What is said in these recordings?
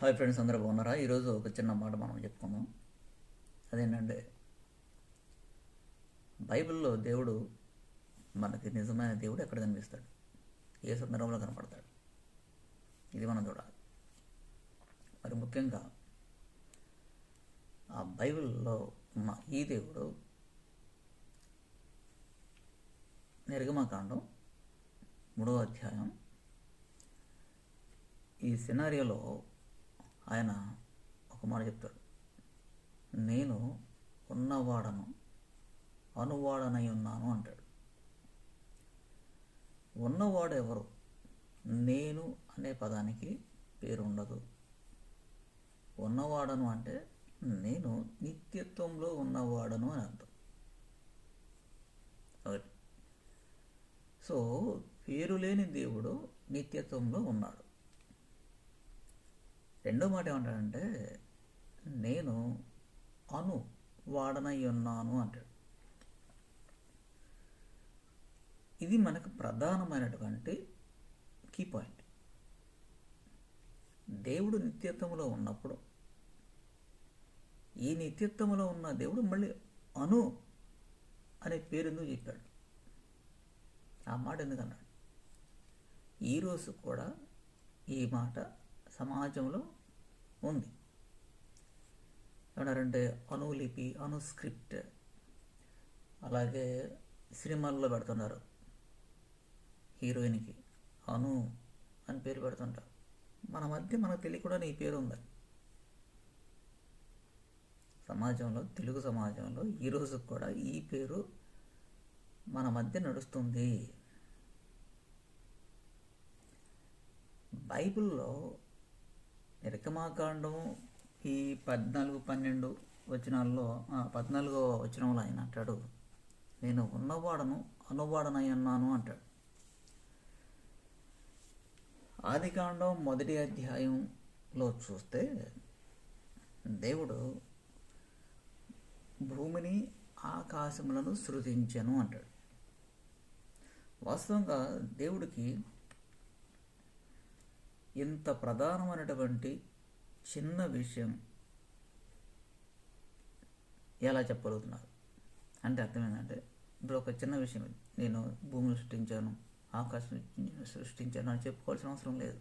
Hi friends, అందరూ బాగున్నారా? ఈరోజు ఒక చిన్న మాట మనం చెప్పుకుందాం. అదేంటంటే, బైబిల్లో దేవుడు మనకి నిజమైన దేవుడు ఎక్కడ కనిపిస్తాడు, ఏ సందర్భంలో కనపడతాడు, ఇది మనం చూడాలి. మరి ముఖ్యంగా ఆ బైబిల్లో ఉన్న ఈ దేవుడు నిర్గమకాండం 3వ అధ్యాయం ఈ సినారియోలో ఆయన ఒక మాట చెప్తాడు. నేను ఉన్నవాడను, అనువాడనై ఉన్నాను అంటాడు. ఉన్నవాడు ఎవరు? నేను అనే పదానికి పేరు ఉండదు. ఉన్నవాడను అంటే నేను నిత్యత్వంలో ఉన్నవాడను అని అర్థం. ఒకటి. సో పేరు లేని దేవుడు నిత్యత్వంలో ఉన్నాడు. రెండో మాట ఏమంటాడంటే, నేను వాడనై ఉన్నాను అంటాడు. ఇది మనకు ప్రధానమైనటువంటి కీ పాయింట్. దేవుడు నిత్యత్వంలో ఉన్నప్పుడు ఈ నిత్యత్వంలో ఉన్న దేవుడు మళ్ళీ అను అనే పేరు ఎందుకు చెప్పాడు? ఆ మాట ఎందుకన్నాడు? ఈరోజు కూడా ఈ మాట సమాజంలో ఉంది. ఏమన్నారంటే అనులిపి, అనుస్క్రిప్ట్, అలాగే సినిమాల్లో పెడుతున్నారు. హీరోయిన్కి అను అని పేరు పెడుతుంటారు. మన మధ్య మనకు తెలియకుండా ఈ పేరు ఉంది సమాజంలో, తెలుగు సమాజంలో ఈరోజు కూడా ఈ పేరు మన మధ్య నడుస్తుంది. బైబిల్లో నిర్గమకాండం ఈ 14-12 వచనాల్లో 14వ వచనంలో ఆయన అంటాడు, నేను ఉన్నవాడను, అనువాడనై ఉన్నాను అంటాడు. ఆదికాండం 1వ అధ్యాయంలో చూస్తే దేవుడు భూమిని, ఆకాశములను సృజించెను అంటాడు. వాస్తవంగా దేవుడికి ఇంత ప్రధానమైనటువంటి చిన్న విషయం ఎలా చెప్పగలుగుతున్నారు అంటే అర్థం ఏంటంటే, ఇప్పుడు ఒక చిన్న విషయం, నేను భూమిని సృష్టించాను, ఆకాశం సృష్టించాను అని చెప్పుకోవాల్సిన అవసరం లేదు.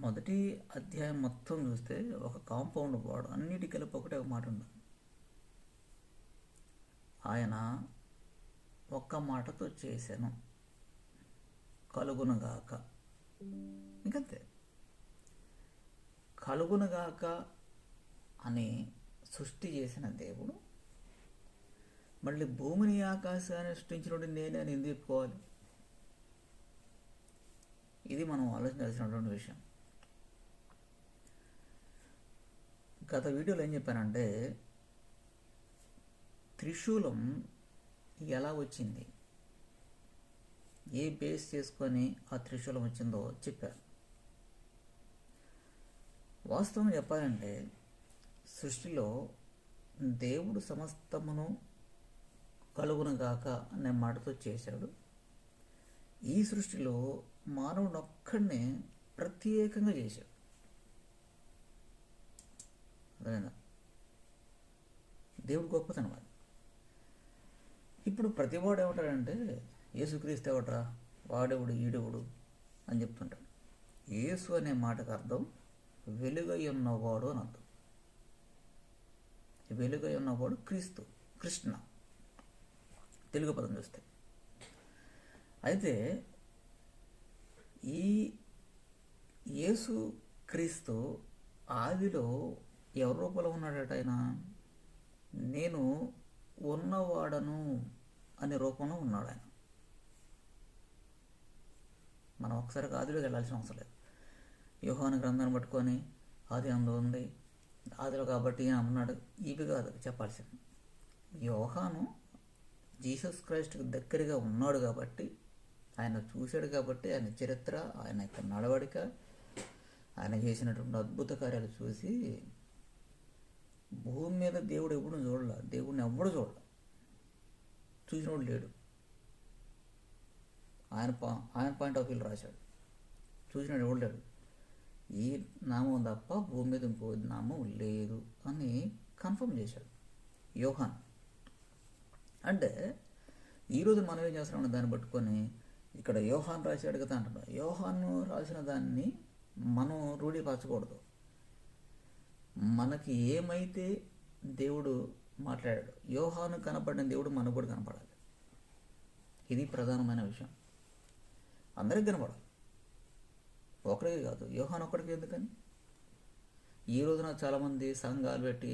1వ అధ్యాయం మొత్తం చూస్తే ఒక కాంపౌండ్ వాడు అన్నిటి కలిపి ఒకటే ఒక మాట ఉంది. ఆయన ఒక్క మాటతో చేశాను, కలుగునగాక. ఇంకంతే. కలుగునగాక అని సృష్టి చేసిన దేవుడు మళ్ళీ భూమిని, ఆకాశాన్ని సృష్టించినప్పుడు నేనే అని ఎందుకు చెప్పుకోవాలి? ఇది మనం ఆలోచించాల్సినటువంటి విషయం. గత వీడియోలో ఏం చెప్పానంటే, త్రిశూలం ఎలా వచ్చింది, ఏ బేస్ చేసుకొని ఆ త్రిశూలం వచ్చిందో చెప్పారు. వాస్తవం చెప్పాలంటే, సృష్టిలో దేవుడు సమస్తమును కలుగునగాక అనే మాటతో చేశాడు. ఈ సృష్టిలో మానవుడు ఒక్కడినే ప్రత్యేకంగా చేశాడు. అదేనా దేవుడు గొప్పతనం అది. ఇప్పుడు ప్రతివాడు ఏమంటాడంటే, యేసుక్రీస్తు ఎవడరా, వాడెవడు, ఈడెవడు అని చెప్తుంటాడు. యేసు అనే మాటకు అర్థం వెలుగై ఉన్నవాడు అని అర్థం. వెలుగై ఉన్నవాడు క్రీస్తు, కృష్ణ, తెలుగు పదం చూస్తే. అయితే ఈ యేసు క్రీస్తు ఆదిలో ఎవరి రూపంలో ఉన్నాడట? ఆయన నేను ఉన్నవాడను అనే రూపంలో ఉన్నాడు ఆయన. మనం ఒకసారి ఆదిలోకి వెళ్ళాల్సిన అవసరం లేదు. యోహాను గ్రంథాన్ని పట్టుకొని ఆది అందు ఉంది, ఆదిలో కాబట్టి ఈయన అన్నాడు, ఇవి కాదు చెప్పాల్సింది. యోహాను జీసస్ క్రైస్ట్కి దగ్గరగా ఉన్నాడు కాబట్టి, ఆయన చూశాడు కాబట్టి, ఆయన చరిత్ర, ఆయన యొక్క నడవడిక, ఆయన చేసినటువంటి అద్భుత కార్యాలు చూసి భూమి మీద దేవుడు ఎప్పుడు చూడలే, దేవుడిని ఎవ్వడు చూడలే, చూసినోడు లేడు. ఆయన పాయింట్ ఆఫ్ వ్యూలో రాశాడు, చూసినాడు ఎవడు లేడు. ఈ నామం తప్ప భూమి మీద ఇంకో నామం లేదు అని కన్ఫర్మ్ చేశాడు యోహాన్. అంటే ఈరోజు మనం ఏం చేస్తున్నాం దాన్ని పట్టుకొని ఇక్కడ యోహాన్ రాశాడు కదా అంటున్నాం. యోహాను రాసిన దాన్ని మనం రూఢిపరచకూడదు. మనకి ఏమైతే దేవుడు మాట్లాడాడు, యోహాను కనపడిన దేవుడు మనకు కూడా కనపడాలి. ఇది ప్రధానమైన విషయం. అందరికి కనపడాలి, ఒకరికి కాదు. యోహాను ఒక్కడికి ఎందుకని? ఈ రోజున చాలామంది సంఘాలు పెట్టి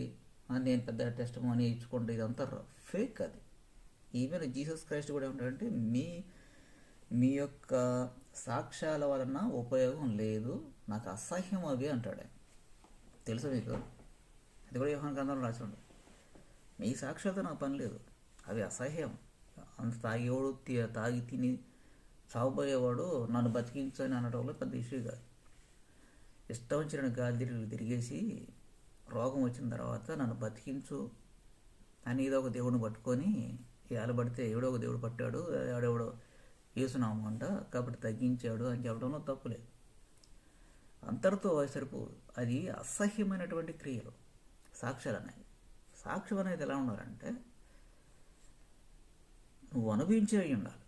నేను పెద్ద టెస్టిమోనీ ఇచ్చుకుంటే ఇదంతా ఫేక్. అది ఈవెన్ జీసస్ క్రైస్ట్ కూడా ఏమంటాడంటే మీ యొక్క సాక్ష్యాల వలన ఉపయోగం లేదు, నాకు అసహ్యం అవి అంటాడు. తెలుసా మీకు? అది కూడా యోహాను గ్రంథంలో రాసి ఉండదు. మీ సాక్ష్యాలతో నాకు పని లేదు, అవి అసహ్యం. అంత తాగేవాడు తాగి తిని చావుపోయేవాడు నన్ను బతికించని అనడంలో పెద్ద ఇష్యూ కాదు. ఇష్టం వచ్చిన గాలి తిరిగేసి రోగం వచ్చిన తర్వాత నన్ను బతికించు అని ఏదో ఒక దేవుడిని పట్టుకొని ఏలబడితే ఎవడో ఒక దేవుడు పట్టాడు, ఎవడెవడో యేసునామం అంట కాబట్టి తగ్గించాడు అని చెప్పడంలో తప్పులేదు. అంతటితో సరిపోదు. అది అసహ్యమైనటువంటి క్రియలు సాక్ష్యాలు అనేవి. సాక్ష్యం అనేది ఎలా ఉండాలంటే నువ్వు అనుభవించే ఉండాలి.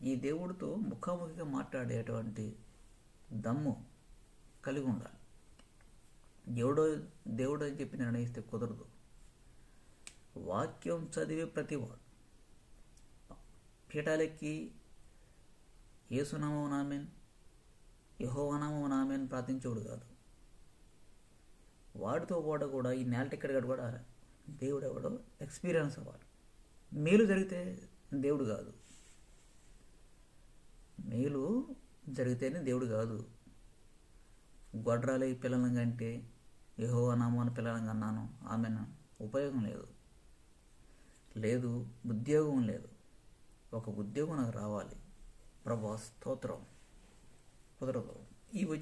ఈ దేవుడితో ముఖాముఖిగా మాట్లాడేటువంటి దమ్ము కలిగి ఉండాలి. దేవుడు అని చెప్పి నిర్ణయిస్తే కుదరదు. వాక్యం చదివే ప్రతివాడు పీఠాలెక్కి యేసునామం నామేన్ యెహోవానామం నామేన్ ప్రార్థించేవాడు కాదు. వాడితో కూడా ఈ నేల టికెట్ కూడా దేవుడు ఎవడో ఎక్స్పీరియన్స్ అవ్వాలి. మేలు జరిగితే దేవుడు కాదు, మేలు జరిగితేనే దేవుడు కాదు. గొడ్రాలి పిల్లలను కంటే యెహోవా నామాన్ని పిల్లలను కన్నాను ఆమెను ఉపయోగం లేదు, ఉద్యోగం లేదు. ఒక ఉద్యోగం నాకు రావాలి, ప్రభా స్తోత్రం, కుదరదు. ఇవి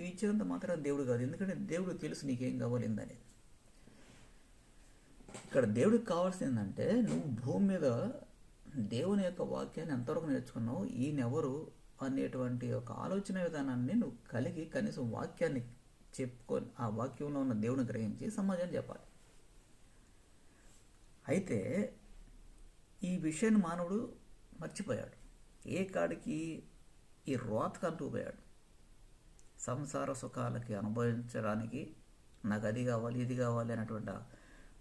ఇచ్చినంత మాత్రం దేవుడు కాదు. ఎందుకంటే దేవుడు తెలుసు నీకేం కావాలిందని. ఇక్కడ దేవుడికి కావాల్సింది ఏంటంటే నువ్వు భూమి మీద దేవుని యొక్క వాక్యాన్ని ఎంతవరకు నేర్చుకున్నావు, ఈయనెవరు అనేటువంటి ఒక ఆలోచన విధానాన్ని నువ్వు కలిగి కనీసం వాక్యాన్ని చెప్పుకొని ఆ వాక్యంలో ఉన్న దేవుని గ్రహించి సమాజాన్ని చెప్పాలి. అయితే ఈ విషయాన్ని మానవుడు మర్చిపోయాడు. ఏ కాడికి ఈ రోతకంటూ పోయాడు. సంసార సుఖాలకి అనుభవించడానికి నాకు అది కావాలి ఇది కావాలి అనేటువంటి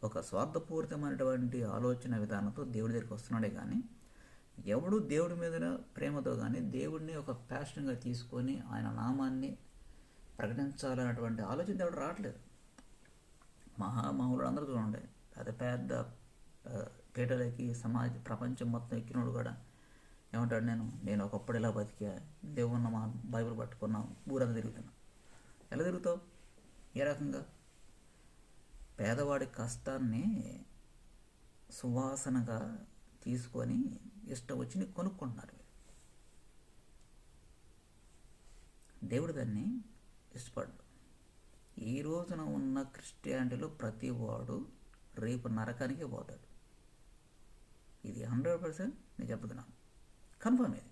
ఒక స్వార్థపూరితమైనటువంటి ఆలోచన విధానంతో దేవుడి దగ్గరికి వస్తున్నాడే కానీ ఎవడు దేవుడి మీద ప్రేమతో కానీ దేవుడిని ఒక ప్యాషన్గా తీసుకొని ఆయన నామాన్ని ప్రకటించాలన్నటువంటి ఆలోచన దేవుడు రావట్లేదు. మహామహులు అందరూ చూడండి, పెద్ద పెద్ద పీటలకి ప్రపంచం మొత్తం ఎక్కినోడు కూడా ఏమంటాడు, నేను ఒకప్పుడు ఇలా బతికా, దేవున్న మా బైబిల్ పట్టుకున్నాం, ఊరంతా తిరుగుతున్నా. ఎలా తిరుగుతావు? ఏ రకంగా? పేదవాడి కష్టాన్ని సువాసనగా తీసుకొని ఇష్టం వచ్చి కొనుక్కుంటున్నారు. దేవుడు దాన్ని ఇష్టపడ్డాడు. ఈ రోజున ఉన్న క్రిస్టియానిటీలో ప్రతి వాడు రేపు నరకానికి పోతాడు. ఇది 100% నేను చెప్తున్నాను, కన్ఫర్మ్. ఇది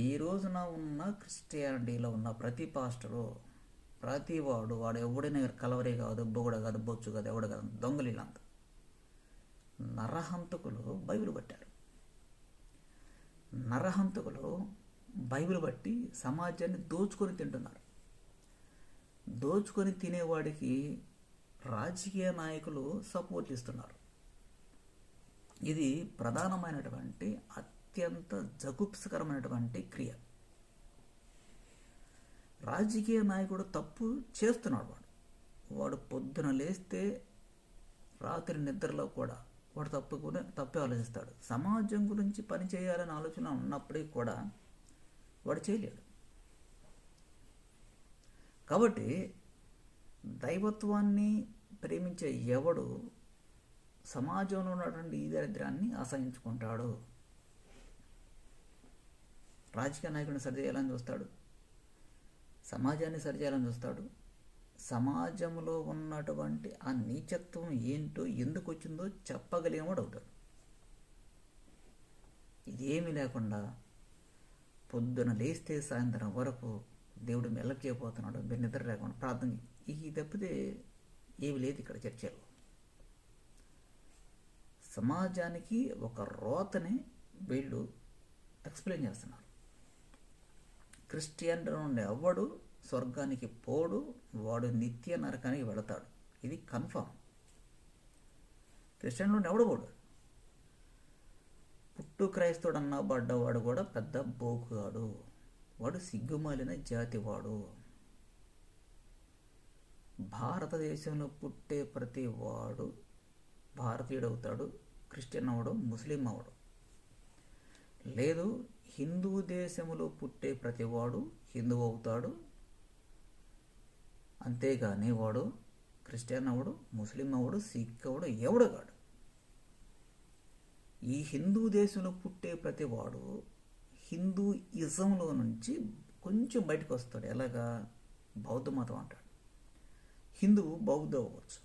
ఈ రోజున ఉన్న క్రిస్టియానిటీలో ఉన్న ప్రతి పాస్టరు ప్రతి వాడు ఎవడైనా కలవరే కాదు, బొగుడ కాదు, బొచ్చు కాదు, ఎవడు కాదు, దొంగలీలంతా నరహంతకులు బైబిల్ పట్టారు. నరహంతకులు బైబిల్ బట్టి సమాజాన్ని దోచుకొని తింటున్నారు. దోచుకొని తినేవాడికి రాజకీయ నాయకులు సపోర్ట్ ఇస్తున్నారు. ఇది ప్రధానమైనటువంటి అత్యంత జగుప్సకరమైనటువంటి క్రియ. రాజకీయ నాయకుడు తప్పు చేస్తున్నాడు. వాడు పొద్దున లేస్తే రాత్రి నిద్రలో కూడా వాడు తప్పే ఆలోచిస్తాడు. సమాజం గురించి పని చేయాలని ఆలోచన ఉన్నప్పటికీ కూడా వాడు చేయలేడు. కాబట్టి దైవత్వాన్ని ప్రేమించే ఎవడు సమాజంలో ఉన్నటువంటి ఈ దరిద్రాన్ని అసహించుకుంటాడు. రాజకీయ నాయకుడిని సరిచేయాలని చూస్తాడు, సమాజాన్ని సరిచేయాలని చూస్తాడు. సమాజంలో ఉన్నటువంటి ఆ నీచత్వం ఏంటో ఎందుకు వచ్చిందో చెప్పగలిగినవాడు అవుతాడు. ఇదేమీ లేకుండా పొద్దున లేస్తే సాయంత్రం వరకు దేవుడు మెల్లకి చేయబోతున్నాడు, మీరు నిద్ర లేకుండా ప్రార్థన. ఈ తప్పితే ఏమి లేదు ఇక్కడ చర్చలో. సమాజానికి ఒక రోతని వీళ్ళు ఎక్స్ప్లెయిన్ చేస్తున్నారు. క్రిస్టియన్ నుండి ఎవడు స్వర్గానికి పోడు, వాడు నిత్య నరకానికి వెళతాడు. ఇది కన్ఫర్మ్. క్రిస్టియన్ నుండి ఎవడు పోడు. పుట్టు క్రైస్తవుడు అన్నబడ్డవాడు కూడా పెద్ద బోకుగాడు, వాడు సిగ్గుమాలిన జాతివాడు. భారతదేశంలో పుట్టే ప్రతి వాడు భారతీయుడు అవుతాడు, క్రిస్టియన్ అవడు, ముస్లిం అవడు. లేదు, హిందూ దేశంలో పుట్టే ప్రతివాడు హిందువు అవుతాడు, అంతేగాని వాడు క్రిస్టియన్ అవడు, ముస్లిం అవడు, సిక్ అవడు, ఎవడు కాడు. ఈ హిందూ దేశంలో పుట్టే ప్రతివాడు హిందూయిజంలో నుంచి కొంచెం బయటకు వస్తాడు. ఎలాగా? బౌద్ధ మతం అంటాడు. హిందువు బౌద్ధ అవ్వచ్చు,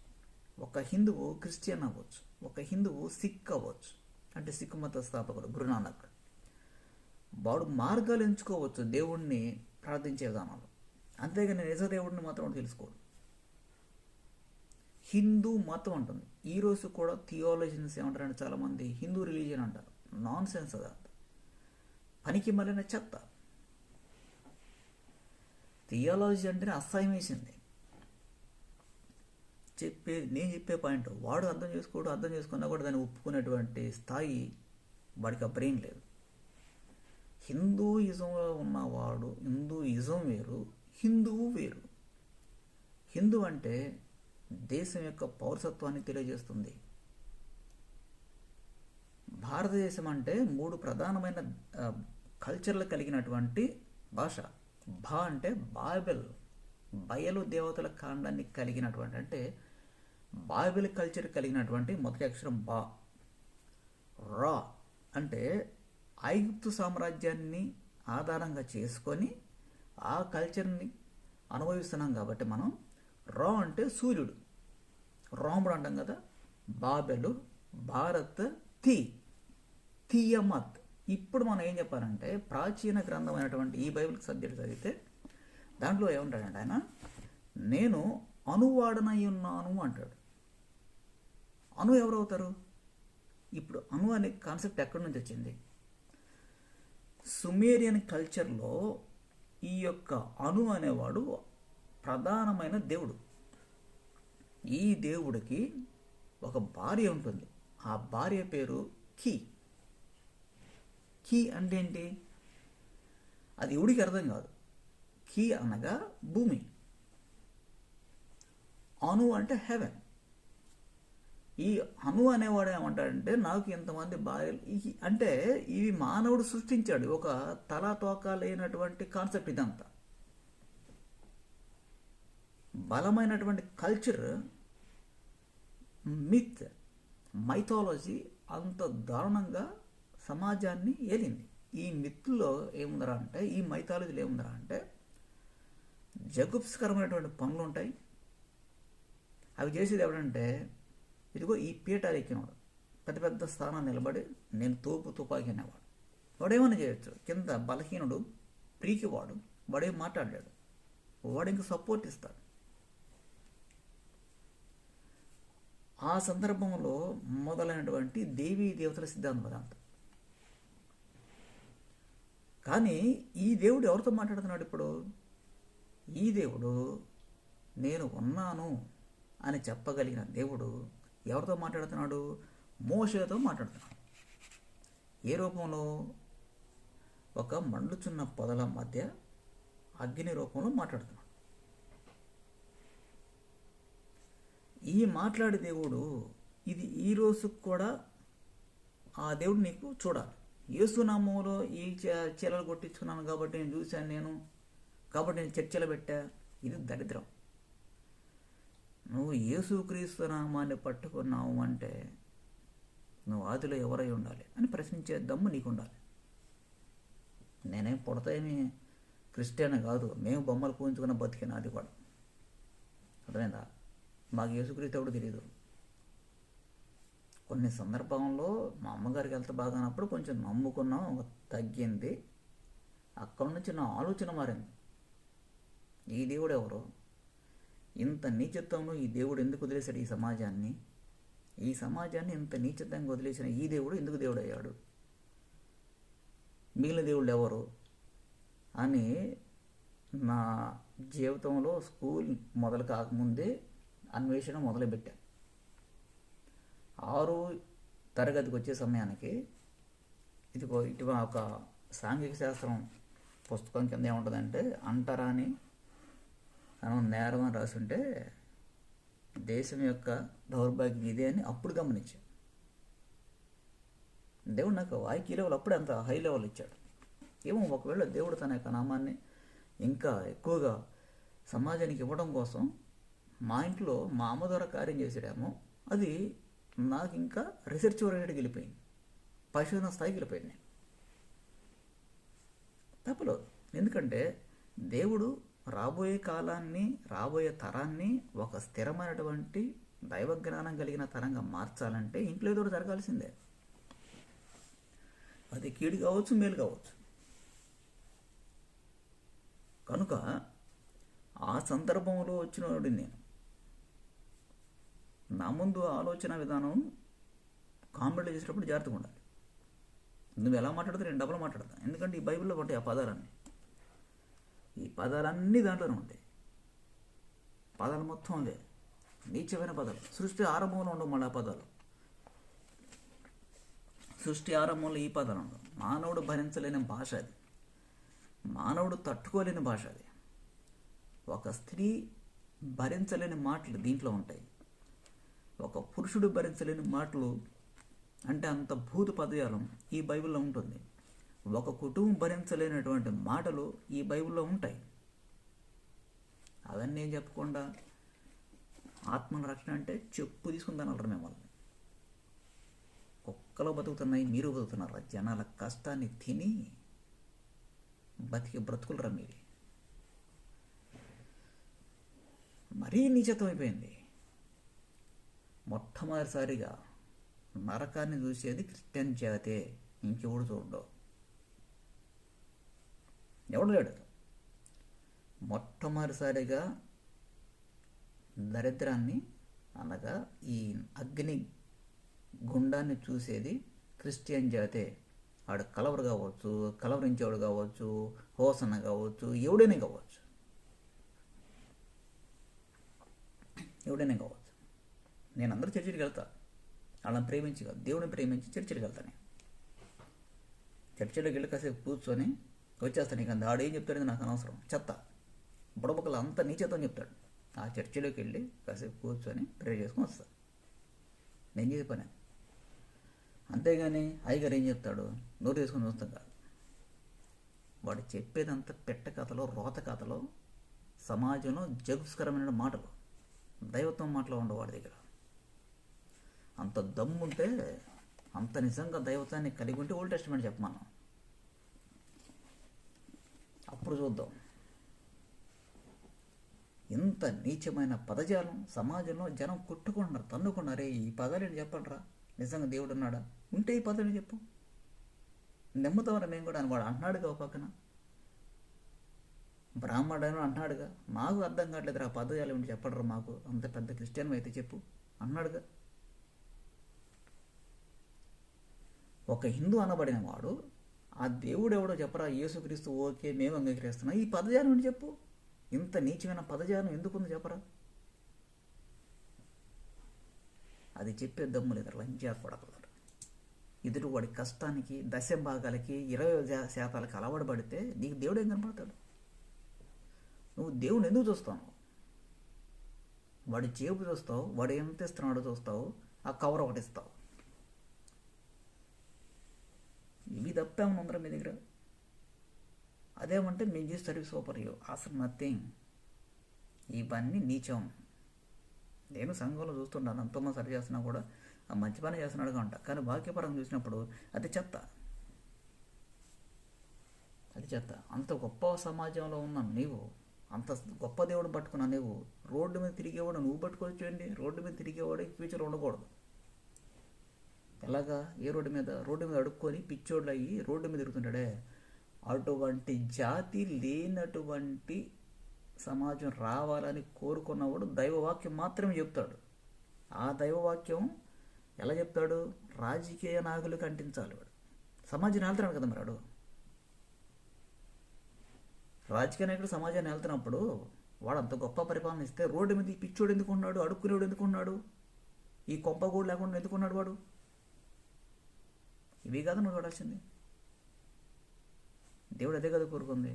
ఒక హిందువు క్రిస్టియన్ అవ్వచ్చు, ఒక హిందువు సిక్ అవ్వచ్చు, అంటే సిక్ మత స్థాపకుడు గురునానక్. వాడు మార్గాలు ఎంచుకోవచ్చు దేవుణ్ణి ప్రార్థించే విధానంలో, అంతేగాని నిజ దేవుడిని మాత్రం తెలుసుకోడు. హిందూ మతం అంటుంది. ఈరోజు కూడా థియాలజీన్స్ ఏమంటారంటే చాలామంది హిందూ రిలీజియన్ అంటారు. నాన్ సెన్స్ అది, పనికి మళ్ళిన చెత్త. థియాలజీ అంటేనే అసహ్యం వేసింది. నేను చెప్పే పాయింట్ వాడు అర్థం చేసుకోడు, అర్థం చేసుకున్నా కూడా దాన్ని ఒప్పుకునేటువంటి స్థాయి వాడికి ఆ బ్రెయిన్ లేదు. హిందూయిజంలో ఉన్నవాడు, హిందూయిజం వేరు, హిందువు వేరు. హిందూ అంటే దేశం యొక్క పౌరసత్వాన్ని తెలియజేస్తుంది. భారతదేశం అంటే 3 ప్రధానమైన కల్చర్లు కలిగినటువంటి భాష. భా అంటే బైబిల్, బయలు దేవతల కాండాన్ని కలిగినటువంటి, అంటే బైబిల్ కల్చర్ కలిగినటువంటి మొదటి అక్షరం బా. రా అంటే ఐగుప్తు సామ్రాజ్యాన్ని ఆధారంగా చేసుకొని ఆ కల్చర్ని అనుభవిస్తున్నాం కాబట్టి మనం. రా అంటే సూర్యుడు, రాముడు అంటాం కదా. బాబెలు, భారత్, తియమత్. ఇప్పుడు మనం ఏం చెప్పాలంటే ప్రాచీన గ్రంథమైనటువంటి ఈ బైబిల్ సబ్జెక్ట్ చదివితే దాంట్లో ఏమంటాడంటే ఆయన, నేను అనువాడనై ఉన్నాను అంటాడు. అను ఎవరవుతారు? ఇప్పుడు అను అనే కాన్సెప్ట్ ఎక్కడి నుంచి వచ్చింది? సుమేరియన్ కల్చర్లో ఈ యొక్క అను అనేవాడు ప్రధానమైన దేవుడు. ఈ దేవుడికి ఒక భార్య ఉంటుంది. ఆ భార్య పేరు కి. కి అంటే ఏంటి? అది ఎవడికి అర్థం కాదు. కి అనగా భూమి, అను అంటే హెవెన్. ఈ అను అనేవాడు ఏమంటాడంటే నాకు ఎంతమంది భార్యలు అంటే ఇవి మానవుడు సృష్టించాడు. ఒక తలా తోక లేనటువంటి కాన్సెప్ట్ ఇదంతా. బలమైనటువంటి కల్చర్, మిత్, మైథాలజీ అంత దారుణంగా సమాజాన్ని ఏలింది. ఈ మిత్తుల్లో ఏముందరా అంటే, ఈ మైథాలజీలో ఏముందరా అంటే జగుప్స్కరమైనటువంటి పనులు ఉంటాయి. అవి చేసేది ఎవడంటే, ఇదిగో ఈ పీఠాలు ఎక్కినవాడు, పెద్ద పెద్ద స్థానాన్ని నిలబడి నేను తోపు తుపాకి అనేవాడు. వాడేమన్నా చేయొచ్చు. కింద బలహీనుడు, ప్రీకివాడు, వాడేం మాట్లాడాడు, వాడు ఇంక సపోర్ట్ ఇస్తాడు. ఆ సందర్భంలో మొదలైనటువంటి దేవీ దేవతల సిద్ధాంతం అదంతా. కానీ ఈ దేవుడు ఎవరితో మాట్లాడుతున్నాడు ఇప్పుడు? ఈ దేవుడు నేను ఉన్నాను అని చెప్పగలిగిన దేవుడు ఎవరితో మాట్లాడుతున్నాడు? మోషేతో మాట్లాడుతున్నాడు. ఏ రూపంలో? ఒక మండుచున్న పొదల మధ్య అగ్ని రూపంలో మాట్లాడుతున్నాడు. ఈ మాట్లాడే దేవుడు ఇది ఈ రోజు కూడా ఆ దేవుడు నీకు చూడాలి. యేసునామంలో ఈ చీలలు కొట్టించుకున్నాను కాబట్టి నేను చూశాను, నేను కాబట్టి నేను చర్చలు పెట్టా. ఇది దరిద్రం. నువ్వు యేసుక్రీస్తు నామాన్ని పట్టుకున్నావు అంటే నువ్వు ఆదిలో ఎవరై ఉండాలి అని ప్రశ్నించే దమ్ము నీకు ఉండాలి. నేనేం పుడతాయని క్రిస్టియన్ కాదు, మేము బొమ్మలు పూయించుకున్న బతికిన అది కూడా. అర్థమైందా? మాకు యేసుక్రీస్తు ఎవడో తెలియదు. కొన్ని సందర్భంలో మా అమ్మగారికి హెల్త్ బాగానప్పుడు కొంచెం నమ్ముకున్నాం, తగ్గింది. అక్కడి నుంచి నా ఆలోచన మారింది. ఈ దేవుడు ఎవరు? ఇంత నీచత్వంలో ఈ దేవుడు ఎందుకు వదిలేశాడు ఈ సమాజాన్ని? ఈ సమాజాన్ని ఇంత నీచత్వంగా వదిలేసిన ఈ దేవుడు ఎందుకు దేవుడు అయ్యాడు? మిగిలిన దేవుళ్ళు ఎవరు అని నా జీవితంలో స్కూల్ మొదలు కాకముందే అన్వేషణ మొదలుపెట్టాను. 6వ తరగతికి వచ్చే సమయానికి ఇటువ ఒక సాంఘిక శాస్త్రం పుస్తకం కింద ఏముంటుందంటే, అంటరాని నేరం అని రాసి ఉంటే దేశం యొక్క దౌర్భాగ్యం ఇదే అని అప్పుడు గమనించాను. దేవుడు నాకు ఐక్యూ లెవెల్ అప్పుడే అంత హై లెవెల్ ఇచ్చాడు. ఏమో ఒకవేళ దేవుడు తన యొక్క నామాన్ని ఇంకా ఎక్కువగా సమాజానికి ఇవ్వడం కోసం మా ఇంట్లో మా అమ్మ ద్వారా కార్యం చేసాడేమో, అది నాకు ఇంకా రీసెర్చ్ ఓరియంటెడ్కి వెళ్ళిపోయింది, పరిశోధన స్థాయికి వెళ్ళిపోయింది. నేను తప్పలేదు. ఎందుకంటే దేవుడు రాబోయే కాలాన్ని, రాబోయే తరాన్ని ఒక స్థిరమైనటువంటి దైవజ్ఞానం కలిగిన తరంగా మార్చాలంటే ఇంట్లో ఏదో జరగాల్సిందే. అది కీడు కావచ్చు, మేలు కావచ్చు. కనుక ఆ సందర్భంలో వచ్చినోడు నేను. నా ముందు ఆలోచన విధానం కామెంట్లు చేసేటప్పుడు జాగ్రత్తగా ఉండాలి. నువ్వు ఎలా మాట్లాడితే నేను డబ్బులు మాట్లాడతాను. ఎందుకంటే ఈ బైబిల్లో ఉంటాయి ఆ పదాలన్నీ. ఈ పదాలన్నీ దాంట్లోనే ఉంటాయి. పదాలు మొత్తం అవే నీచమైన పదాలు. సృష్టి ఆరంభంలో ఉండవు మళ్ళీ ఆ పదాలు. సృష్టి ఆరంభంలో ఈ పదాలు ఉండవు. మానవుడు భరించలేని భాష అది. మానవుడు తట్టుకోలేని భాష అది. ఒక స్త్రీ భరించలేని మాటలు దీంట్లో ఉంటాయి. ఒక పురుషుడు భరించలేని మాటలు అంటే అంత భూత పదజాలం ఈ బైబిల్లో ఉంటుంది. ఒక కుటుంబం భరించలేనటువంటి మాటలు ఈ బైబిల్లో ఉంటాయి. అవన్నీ ఏం చెప్పకుండా ఆత్మల రక్షణ అంటే చెప్పు తీసుకుందానన్నారు మిమ్మల్ని. కుక్కలు బతుకుతున్నాయి, మీరు బతుకుతున్నారు. జనాల కష్టాన్ని తిని బతికి బ్రతుకులరా మీవి. మరీ నీచత్వం అయిపోయింది. మొట్టమొదటిసారిగా నరకాన్ని చూసేది క్రిస్టియన్ జాతే, ఇంకెవడు చూడవు, ఎవడు లేడు. మొట్టమొదటిసారిగా దరిద్రాన్ని అనగా ఈ అగ్ని గుండాన్ని చూసేది క్రిస్టియన్ జాతే. ఆడు కలవరు కావచ్చు, కలవరించేవాడు కావచ్చు, హోసన్న కావచ్చు, ఎవడైనా కావచ్చు, ఎవడైనా కావచ్చు. నేను అందరూ చర్చికి వెళ్తా, వాళ్ళని ప్రేమించి కాదు, దేవుడిని ప్రేమించి చర్చికి వెళ్తాను. చర్చిలోకి వెళ్ళి కాసేపు కూర్చొని వచ్చేస్తాను. ఇక ఆడేం చెప్తాడని నాకు అనవసరం. చెత్త బుడబుక్కలు అంత నీచేతం చెప్తాడు. ఆ చర్చిలోకి వెళ్ళి కాసేపు కూర్చొని ప్రే చేసుకొని వస్తాను. నేను చేసే పని. అంతేగాని అయ్యగారు ఏం చెప్తాడు నోరు తీసుకొని వస్తాం కాదు. వాడు చెప్పేదంతా పెట్ట కథలో, రోత కథలో, సమాజంలో జగుస్కరమైన మాటలు, దైవత్వం మాటలు ఉండవు వాడి దగ్గర. అంత దమ్ముంటే, అంత నిజంగా దైవత్వాన్ని కలిగి ఉంటే ఓల్డ్ టెస్టిమెంట్ చెప్పమన్నాం. అప్పుడు చూద్దాం. ఇంత నీచమైన పదజాలం సమాజంలో జనం కొట్టుకుంటున్నారు, తన్నుకున్నారే. ఈ పదాలు చెప్పండిరా, నిజంగా దేవుడు ఉన్నాడా? ఉంటే ఈ పదాలు చెప్పు, నమ్ముతామరా మేము కూడా అని వాడు అంటున్నాడుగా. ఒక పక్కన బ్రాహ్మణుడు అంటున్నాడుగా. మాకు అర్థం కావట్లేదు ఆ పదజాలం ఏంటి చెప్పడరా మాకు, అంత పెద్ద క్రిస్టియన్ అయితే చెప్పు అన్నాడుగా. ఒక హిందూ అనబడిన వాడు ఆ దేవుడు ఎవడో చెప్పరా, యేసుక్రీస్తు ఓకే మేము అంగీకరిస్తున్నాం, ఈ పదజాలం ఏంటి చెప్పు. ఇంత నీచమైన పదజాలం ఎందుకుంది చెప్పరా? అది చెప్పే దమ్ము లేదు. లంజా కొడకలు ఎదురు వాడి కష్టానికి, దశభాగాలకి, 20% అలవాటు పడితే నీకు దేవుడు ఏం కనపడతాడు? నువ్వు దేవుని ఎందుకు చూస్తావు? వాడి జేబు చూస్తావు, వాడు ఎంత ఇస్తున్నాడో చూస్తావు, ఆ కవర్ ఒకటి ఇస్తావు. ఇవి తప్పేమన్నా ఉందరా మీ దగ్గర? అదేమంటే మేము చేసి సర్వీస్ సూపర్ యూ అసలు నథింగ్. ఇవన్నీ నీచం. నేను సంఘంలో చూస్తుంటాను, ఎంతోమంది సరి చేస్తున్నా కూడా ఆ మంచి పని చేస్తున్నాడుగా ఉంటా. కానీ వాక్యపరంగా చూసినప్పుడు అది చెత్త, అది చెత్త. అంత గొప్ప సమాజంలో ఉన్నాను నీవు, అంత గొప్ప దేవుడు పట్టుకున్నా నీవు రోడ్డు మీద తిరిగేవాడు నువ్వు పట్టుకోవచ్చండి. రోడ్డు మీద తిరిగేవాడు ఫ్యూచర్ ఉండకూడదు. ఎలాగా? ఏ రోడ్డు మీద? రోడ్డు మీద అడుక్కొని పిచ్చోళ్ళు అయ్యి రోడ్డు మీద తిరుగుతుంటాడే, అటువంటి జాతి లేనటువంటి సమాజం రావాలని కోరుకున్నవాడు దైవవాక్యం మాత్రమే చెప్తాడు. ఆ దైవవాక్యం ఎలా చెప్తాడు? రాజకీయ నాయకులకు అంటించాలి. వాడు సమాజాన్ని వెళ్తున్నాడు కదా మరి. వాడు రాజకీయ నాయకుడు సమాజాన్ని వెళ్తున్నప్పుడు వాడు అంత గొప్ప పరిపాలన ఇస్తే రోడ్డు మీద ఈ పిచ్చోడు ఎందుకున్నాడు, అడుక్కునేవాడు ఎందుకున్నాడు, ఈ కొంపగోడు లేకుండా ఎందుకున్నాడు వాడు? ఇవి కాదు నువ్వు చూడాల్సింది. దేవుడు అదే కదా కోరుకుంది.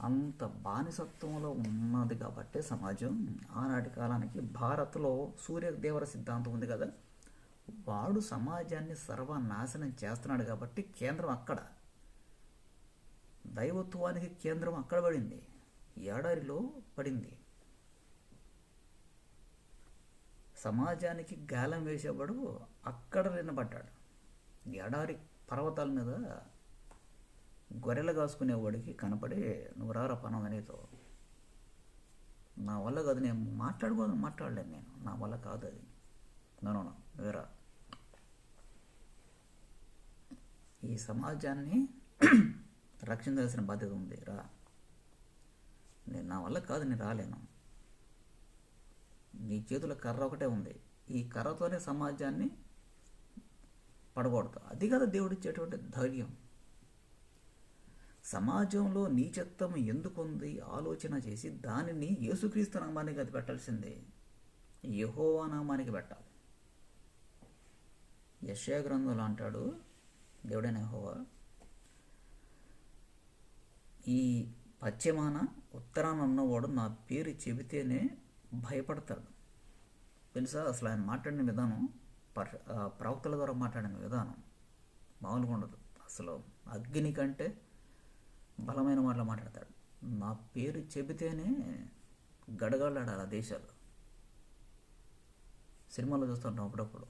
అంత బానిసత్వంలో ఉన్నది కాబట్టి సమాజం ఆనాటి కాలానికి భారత్లో సూర్యదేవర సిద్ధాంతం ఉంది కదా, వాడు సమాజాన్ని సర్వనాశనం చేస్తున్నాడు కాబట్టి కేంద్రం అక్కడ, దైవత్వానికి కేంద్రం అక్కడ పడింది, ఎడారిలో పడింది. సమాజానికి గాలం వేసేవాడు అక్కడ నిలబడ్డాడు. ఎడారి పర్వతాల మీద గొర్రెలు కాసుకునేవాడికి కనపడి నువ్వు రారా పనం అనేతో, నా వల్ల కాదు, నేను మాట్లాడలేను, నేను నా వల్ల కాదు అది, నన్ను వేరా. ఈ సమాజాన్ని రక్షించాల్సిన బాధ్యత ఉంది, రా. నేను నా వల్ల కాదు, నేను రాలేను. నీ చేతుల కర్ర ఒకటే ఉంది, ఈ కర్రతోనే సమాజాన్ని పడగొడతావు. అది కదా దేవుడిచ్చేటువంటి ధైర్యం. సమాజంలో నీచత్వం ఎందుకుంది ఆలోచన చేసి దానిని యేసుక్రీస్తు నామానికి అది పెట్టాల్సిందే, యెహోవా నామానికి పెట్టాలి. యెషయా గ్రంథంలో అంటాడు దేవుడైన యెహోవా, ఈ పశ్చిమాన ఉత్తరాన ఉన్నవాడు నా పేరు చెబితేనే భయపడతాడు. తెలుసా అసలు ఆయన మాట్లాడిన విధానం, ప్రవక్తల ద్వారా మాట్లాడిన విధానం మామూలుగా ఉండదు. అసలు అగ్ని కంటే బలమైన మాటలు మాట్లాడతాడు. నా పేరు చెబితేనే గడగడలాడాలి ఆ దేశాలు. సినిమాలో చూస్తుంటాం అప్పుడప్పుడు.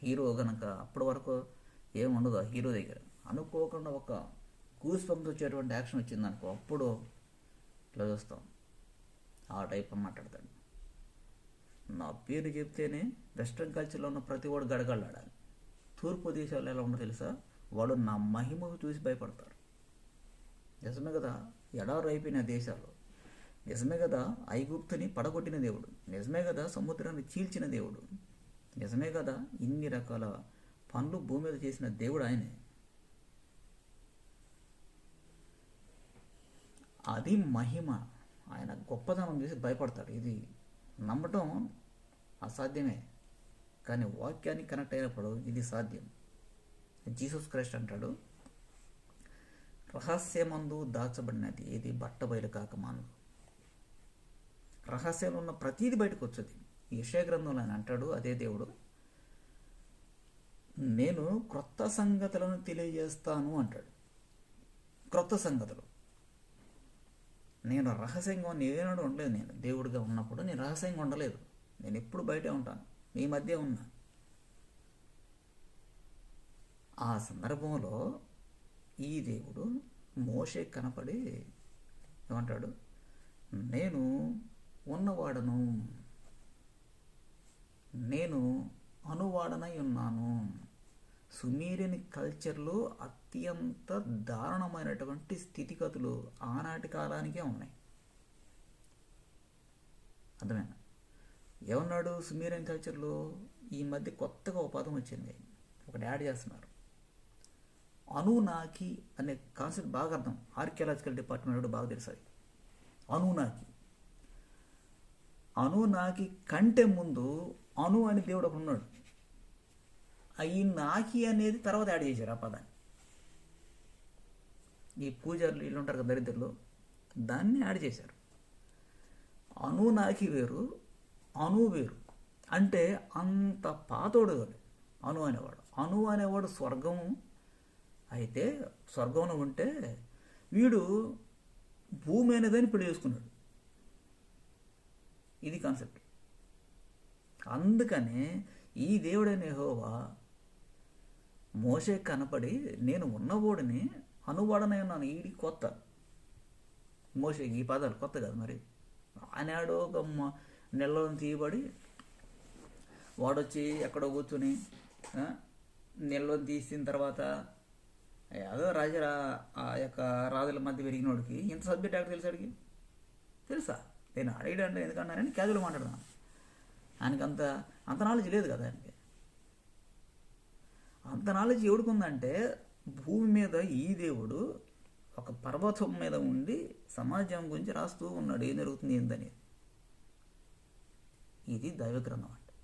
హీరో కనుక అప్పటి వరకు ఏముండదు ఆ హీరో దగ్గర, అనుకోకుండా ఒక గూస్ బంప్స్ వచ్చేటువంటి యాక్షన్ వచ్చిందనుకో, అప్పుడు ఇట్లా చూస్తాం. ఆ టైప్ మాట్లాడతాడు. నా పేరు చెప్తేనే వెస్ట్రన్ కల్చర్లో ఉన్న ప్రతి వాడు గడగడలాడాలి. తూర్పు దేశాలు ఎలా ఉండో తెలుసా, వాడు నా మహిమకు చూసి భయపడతారు. నిజమే కదా, ఎడారు అయిపోయిన దేశాలు, నిజమే కదా ఐగుప్తుని పడగొట్టిన దేవుడు, నిజమే కదా సముద్రాన్ని చీల్చిన దేవుడు, నిజమే కదా ఇన్ని రకాల పనులు భూమి మీద చేసిన దేవుడు ఆయనే. అది మహిమ. ఆయన గొప్పతనం చూసి భయపడతాడు. ఇది నమ్మటం అసాధ్యమే, కానీ వాక్యానికి కనెక్ట్ అయినప్పుడు ఇది సాధ్యం. జీసస్ క్రైస్ట్ అంటాడు, రహస్యమందు దాచబడినది ఏది బట్ట బయలు కాకమానదు. రహస్యంలో ఉన్న ప్రతీది బయటకు వచ్చేది. యెషయా గ్రంథంలో ఆయన అంటాడు, అదే దేవుడు, నేను క్రొత్త సంగతులను తెలియజేస్తాను అంటాడు. క్రొత్త సంగతులు. నేను రహస్యంగా ఏనాడు ఉండలేదు. నేను దేవుడిగా ఉన్నప్పుడు నేను రహస్యంగా ఉండలేదు. నేను ఎప్పుడు బయటే ఉంటాను, మీ మధ్య ఉన్నా. ఆ సందర్భంలో ఈ దేవుడు మోషే కనపడి ఏమంటాడు, నేను ఉన్నవాడను, నేను అనువాడనై ఉన్నాను. సుమీరియన్ కల్చర్లో అత్యంత దారుణమైనటువంటి స్థితిగతులు ఆనాటి కాలానికే ఉన్నాయి. అర్థమైనా? ఏమన్నాడు సుమీరియన్ కల్చర్లో? ఈ మధ్య కొత్తగా ఒక పదం వచ్చింది, ఒకటి యాడ్ చేస్తున్నారు, అనునాకి అనే కాన్సెప్ట్. బాగా అర్థం, ఆర్కియాలజికల్ డిపార్ట్మెంట్ బాగా తెలుసు అది. అనునాకి, అనునాకి కంటే ముందు అను అని దేవుడు ఒకడు ఉన్నాడు. ఈ నాకి అనేది తర్వాత యాడ్ చేశారు ఆ పదాన్ని. ఈ పూజారులు వీళ్ళు ఉంటారు కదా దరిద్రులు, దాన్ని యాడ్ చేశారు. అనునాకి వేరు, అను వేరు. అంటే అంత పాతోడు వాడు అను అనేవాడు. అను అనేవాడు స్వర్గం అయితే, స్వర్గంలో ఉంటే వీడు భూమి అనేదని పెళ్లి చేసుకున్నాడు. ఇది కాన్సెప్ట్. అందుకనే ఈ దేవుడైన యెహోవా మోషే కనపడి, నేను ఉన్నవాడిని, అనువాడనై ఉన్నాను. ఈడి కొత్త మోషేకి ఈ పదాలు కొత్త కదా మరి. ఆనాడు ఒక నెలలో తీయబడి వాడొచ్చి ఎక్కడో కూర్చుని నెలలో తీసిన తర్వాత ఏదో ఆ యొక్క రాజుల మధ్య పెరిగినోడికి ఇంత సబ్జెక్ట్ ఎక్కడ తెలుసాడికి తెలుసా? నేను అడిగాడు ఎందుకన్నానని క్యాజువల్ మాట్లాడుతున్నాను. ఆయనకి అంత అంత నాలెడ్జ్ లేదు కదా. ఆయనకి అంత నాలెడ్జ్ ఎవడుకుందంటే భూమి మీద ఈ దేవుడు ఒక పర్వతం మీద ఉండి సమాజం గురించి రాస్తూ ఉన్నాడు, ఏం జరుగుతుంది ఏందని. ఇది దైవగ్రంథం అంటే.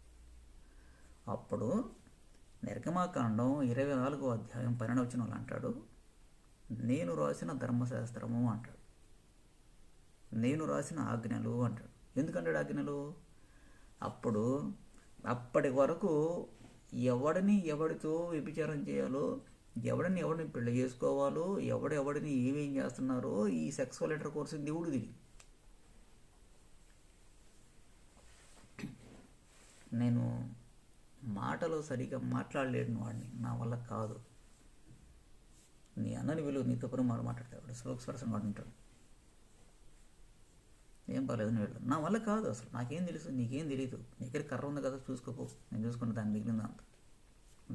అప్పుడు నిర్గమాకాండం 24వ అధ్యాయం 12వ వచనంలో అంటాడు, నేను రాసిన ధర్మశాస్త్రము అంటాడు, నేను రాసిన ఆజ్ఞలు అంటాడు. ఎందుకంటాడు ఆజ్ఞలు? అప్పటి వరకు ఎవడితో వ్యభిచారం చేయాలో, ఎవడిని పెళ్లి చేసుకోవాలో, ఎవడిని ఏమేం చేస్తున్నారో ఈ సెక్సువల్ ఇంటర్ కోర్సు దేవుడు దిగి. నేను మాటలు సరిగా మాట్లాడలేను వాడిని, నా వల్ల కాదు. నీ అన్నని విలువ నీతో కూడా మాట్లాడతాడు, స్పోక్స్ పర్సన్ వాడు ఉంటాడు. ఏం పర్లేదు వెళ్ళు, నా వల్ల కాదు, అసలు నాకేం తెలుసు, నీకేం తెలియదు, నీ దగ్గర కర్ర ఉంది కదా చూసుకోపో, నేను చూసుకున్న దాన్ని మిగిలింది అంత.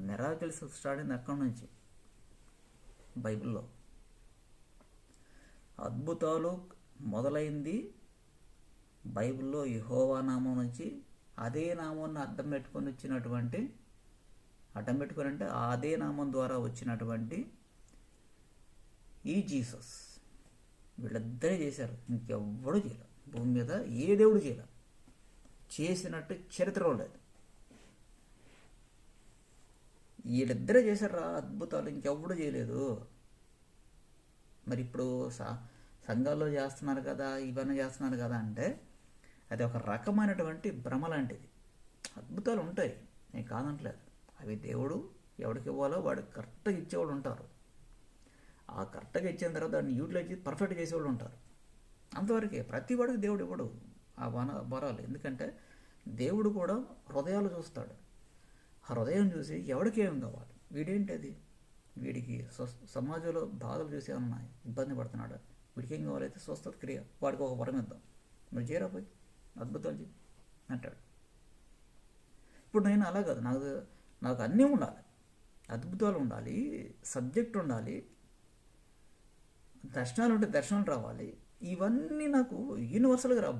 మిరాకిల్స్ స్టార్ట్ అయింది అక్కడి నుంచి. బైబిల్లో అద్భుతాలు మొదలైంది బైబిల్లో యెహోవా నామం నుంచి. అదే నామాన్ని అడ్డం పెట్టుకొని అంటే అదే నామం ద్వారా వచ్చినటువంటి ఈ జీసస్, వీళ్ళిద్దరే చేశారు, ఇంకెవ్వడూ చేయలేదు భూమి మీద, ఏ దేవుడు చేయలేదు, చేసినట్టు చరిత్రలో లేదు. వీళ్ళిద్దరే చేశారా అద్భుతాలు, ఇంకెవ్వడూ చేయలేదు. మరి ఇప్పుడు సంఘాల్లో చేస్తున్నారు కదా, ఇవన్నీ చేస్తున్నారు కదా అంటే అది ఒక రకమైనటువంటి భ్రమ లాంటిది. అద్భుతాలు ఉంటాయి, నేను కాదంటలేదు, అవి దేవుడు ఎవడికి ఇవ్వాలో వాడికి కరెక్ట్గా ఇచ్చేవాళ్ళు ఉంటారు. ఆ కరెక్ట్గా ఇచ్చిన తర్వాత దాన్ని యూటిలైజ్ చేసి పర్ఫెక్ట్ చేసేవాళ్ళు ఉంటారు. అంతవరకే. ప్రతి వాడికి దేవుడు ఇవ్వడు ఆ వరాలు. ఎందుకంటే దేవుడు కూడా హృదయాలు చూస్తాడు. ఆ హృదయం చూసి ఎవడికి ఏం కావాలి, వీడేంటి అది, వీడికి సమాజంలో బాధలు చూసి ఏమన్నా ఇబ్బంది పడుతున్నాడు, వీడికి ఏం కావాలైతే స్వస్థత క్రియ, వాడికి ఒక వరం ఇద్దాం, నువ్వు చేరాపోయి అద్భుతాలు చేయి అంటాడు. ఇప్పుడు నేను అలా కాదు, నాకు అన్నీ ఉండాలి, అద్భుతాలు ఉండాలి, సబ్జెక్ట్ ఉండాలి, దర్శనాలు ఉంటే దర్శనాలు రావాలి, ఇవన్నీ నాకు యూనివర్సల్గా రా.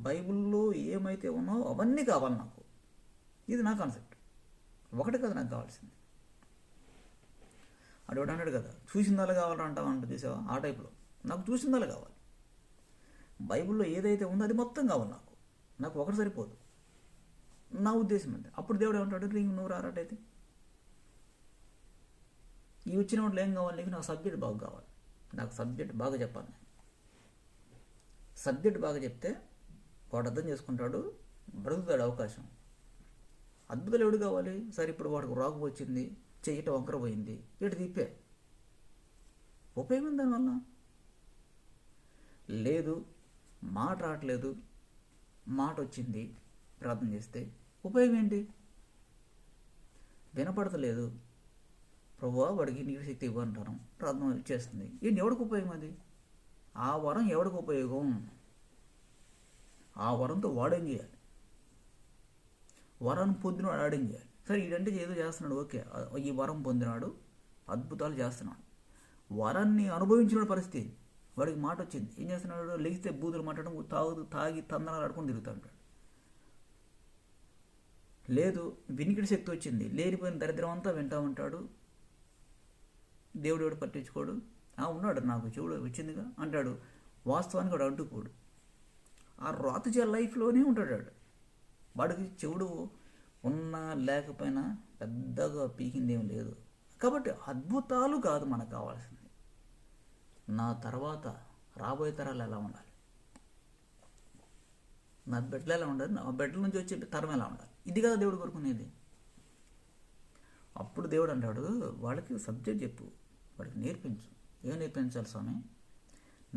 బైబిల్లో ఏమైతే ఉన్నాయో అవన్నీ కావాలి నాకు. ఇది నా కాన్సెప్ట్. ఒకటి కదా నాకు కావాల్సింది. అడవాడు అన్నాడు కదా, చూసిందాలు కావాలంటావంట, చూసావా ఆ టైప్లో. నాకు చూసిందాలు కావాలి. బైబిల్లో ఏదైతే ఉందో అది మొత్తం కావాలి నాకు ఒకటి సరిపోదు, నా ఉద్దేశం అంతే. అప్పుడు దేవుడు ఏమంటాడు, నువ్వు రారాటైతే ఈ వచ్చిన వాటిలో ఏం కావాలి నీకు, నాకు సబ్జెక్ట్ బాగా కావాలి, నాకు సబ్జెక్ట్ బాగా చెప్పాలి. సబ్జెక్ట్ బాగా చెప్తే వాడు అర్థం చేసుకుంటాడు, బ్రతుకుతాడు అవకాశం. అద్భుతాలు ఎవడు కావాలి? సరే ఇప్పుడు వాడికి రాకు వచ్చింది, చెయ్యట వంకర పోయింది, ఇటు తిప్పే ఉపయోగం దానివల్ల లేదు. మాట రావట్లేదు, మాట వచ్చింది, ప్రార్థన చేస్తే ఉపయోగం ఏంటి? వినపడతలేదు, ప్రభువా వాడికి నీరు శక్తి ఇవ్వంటాను, ప్రార్థన చేస్తుంది, ఏంటి ఎవడికి ఉపయోగం అది? ఆ వరం ఎవడికి ఉపయోగం? ఆ వరంతో వాడేం చేయాలి? వరం పొందినాడు ఆడేం చేయాలి? సరే ఈడంటే ఏదో చేస్తున్నాడు, ఓకే, ఈ వరం పొందినాడు, అద్భుతాలు చేస్తున్నాడు. వరాన్ని అనుభవించిన పరిస్థితి, వాడికి మాట వచ్చింది, ఏం చేస్తున్నాడు? లేస్తే బూతులు మాట్లాడడం, తాగి తందనాలు ఆడుకొని తిరుగుతూ ఉంటాడు. లేదు, వినికిడి శక్తి వచ్చింది, లేనిపోయిన దరిద్రం అంతా వింటూ ఉంటాడు, దేవుడు ఎవడు పట్టించుకోడు. ఉన్నాడు, నాకు చెవుడు వచ్చిందిగా అంటాడు, వాస్తవానికి వాడు అడ్డుకోడు. ఆ రాతుజ లైఫ్లోనే ఉంటాడు వాడికి చెవుడు ఉన్నా లేకపోయినా పెద్దగా పీకిందేం లేదు. కాబట్టి అద్భుతాలు కాదు మనకు కావాల్సింది, నా తర్వాత రాబోయే తరాలు ఎలా ఉండాలి, నా బిడ్డలు ఎలా ఉండాలి, నా బిడ్డల నుంచి వచ్చే తరం ఎలా ఉండాలి, ఇది కదా దేవుడు కోరుకునేది. అప్పుడు దేవుడు అంటాడు, వాళ్ళకి సబ్జెక్ట్ చెప్పు, వాడికి నేర్పించు. ఏం నేర్పించాలి స్వామి?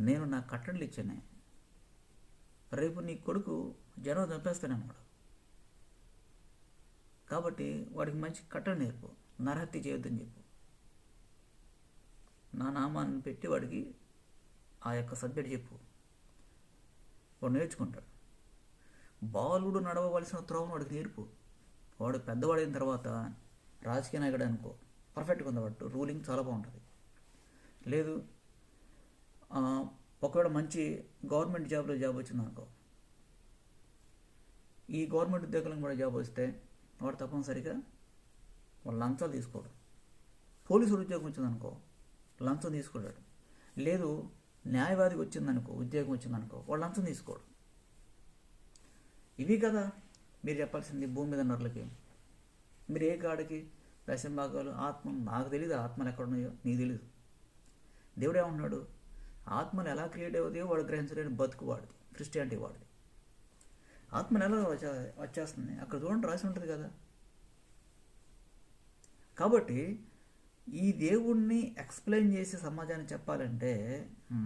నేను నా కట్టడలు ఇచ్చానే, రేపు నీ కొడుకు జనం చంపేస్తానన్నాడు, కాబట్టి వాడికి మంచి కట్టడి నేర్పు, నరహత్య చేయొద్దని చెప్పు, నా నామాన్ని పెట్టి వాడికి ఆ యొక్క సబ్జెక్ట్ చెప్పు, వాడు నేర్చుకుంటాడు. బాలుడు నడవవలసిన త్రోవను వాడికి నేర్పు. వాడు పెద్దవాడైన తర్వాత రాజకీయ నాయకుడు అనుకో, పర్ఫెక్ట్గా ఉంది, వాడు రూలింగ్ చాలా బాగుంటుంది. లేదు ఒకవేళ మంచి గవర్నమెంట్ జాబ్ వచ్చిందనుకో, ఈ గవర్నమెంట్ ఉద్యోగులకు కూడా జాబ్ వస్తే వాడు తప్పనిసరిగా వాడు లంచాలు తీసుకోడు. పోలీసులు ఉద్యోగం వచ్చిందనుకో లంచం తీసుకుంటాడు. లేదు న్యాయవాదికి వచ్చిందనుకో, ఉద్యోగం వచ్చిందనుకో వాడు లంచం తీసుకోడు. ఇవి కదా మీరు చెప్పాల్సింది భూమి మీద నరులకి. మీరు ఏ కాడికి దశంభాగాలు ఆత్మ, నాకు తెలియదు ఆత్మలు ఎక్కడున్నాయో, నీకు తెలీదు. దేవుడు ఏమంటున్నాడు, ఆత్మలు ఎలా క్రియేట్ అవుతాయో వాడు గ్రహించలేని బతుకు వాడిది, క్రిస్టియానిటీ వాడిది. ఆత్మలు ఎలా వచ్చేస్తుంది అక్కడ చూడండి, రాసి ఉంటుంది కదా. కాబట్టి ఈ దేవుణ్ణి ఎక్స్ప్లెయిన్ చేసి సమాజాన్ని చెప్పాలంటే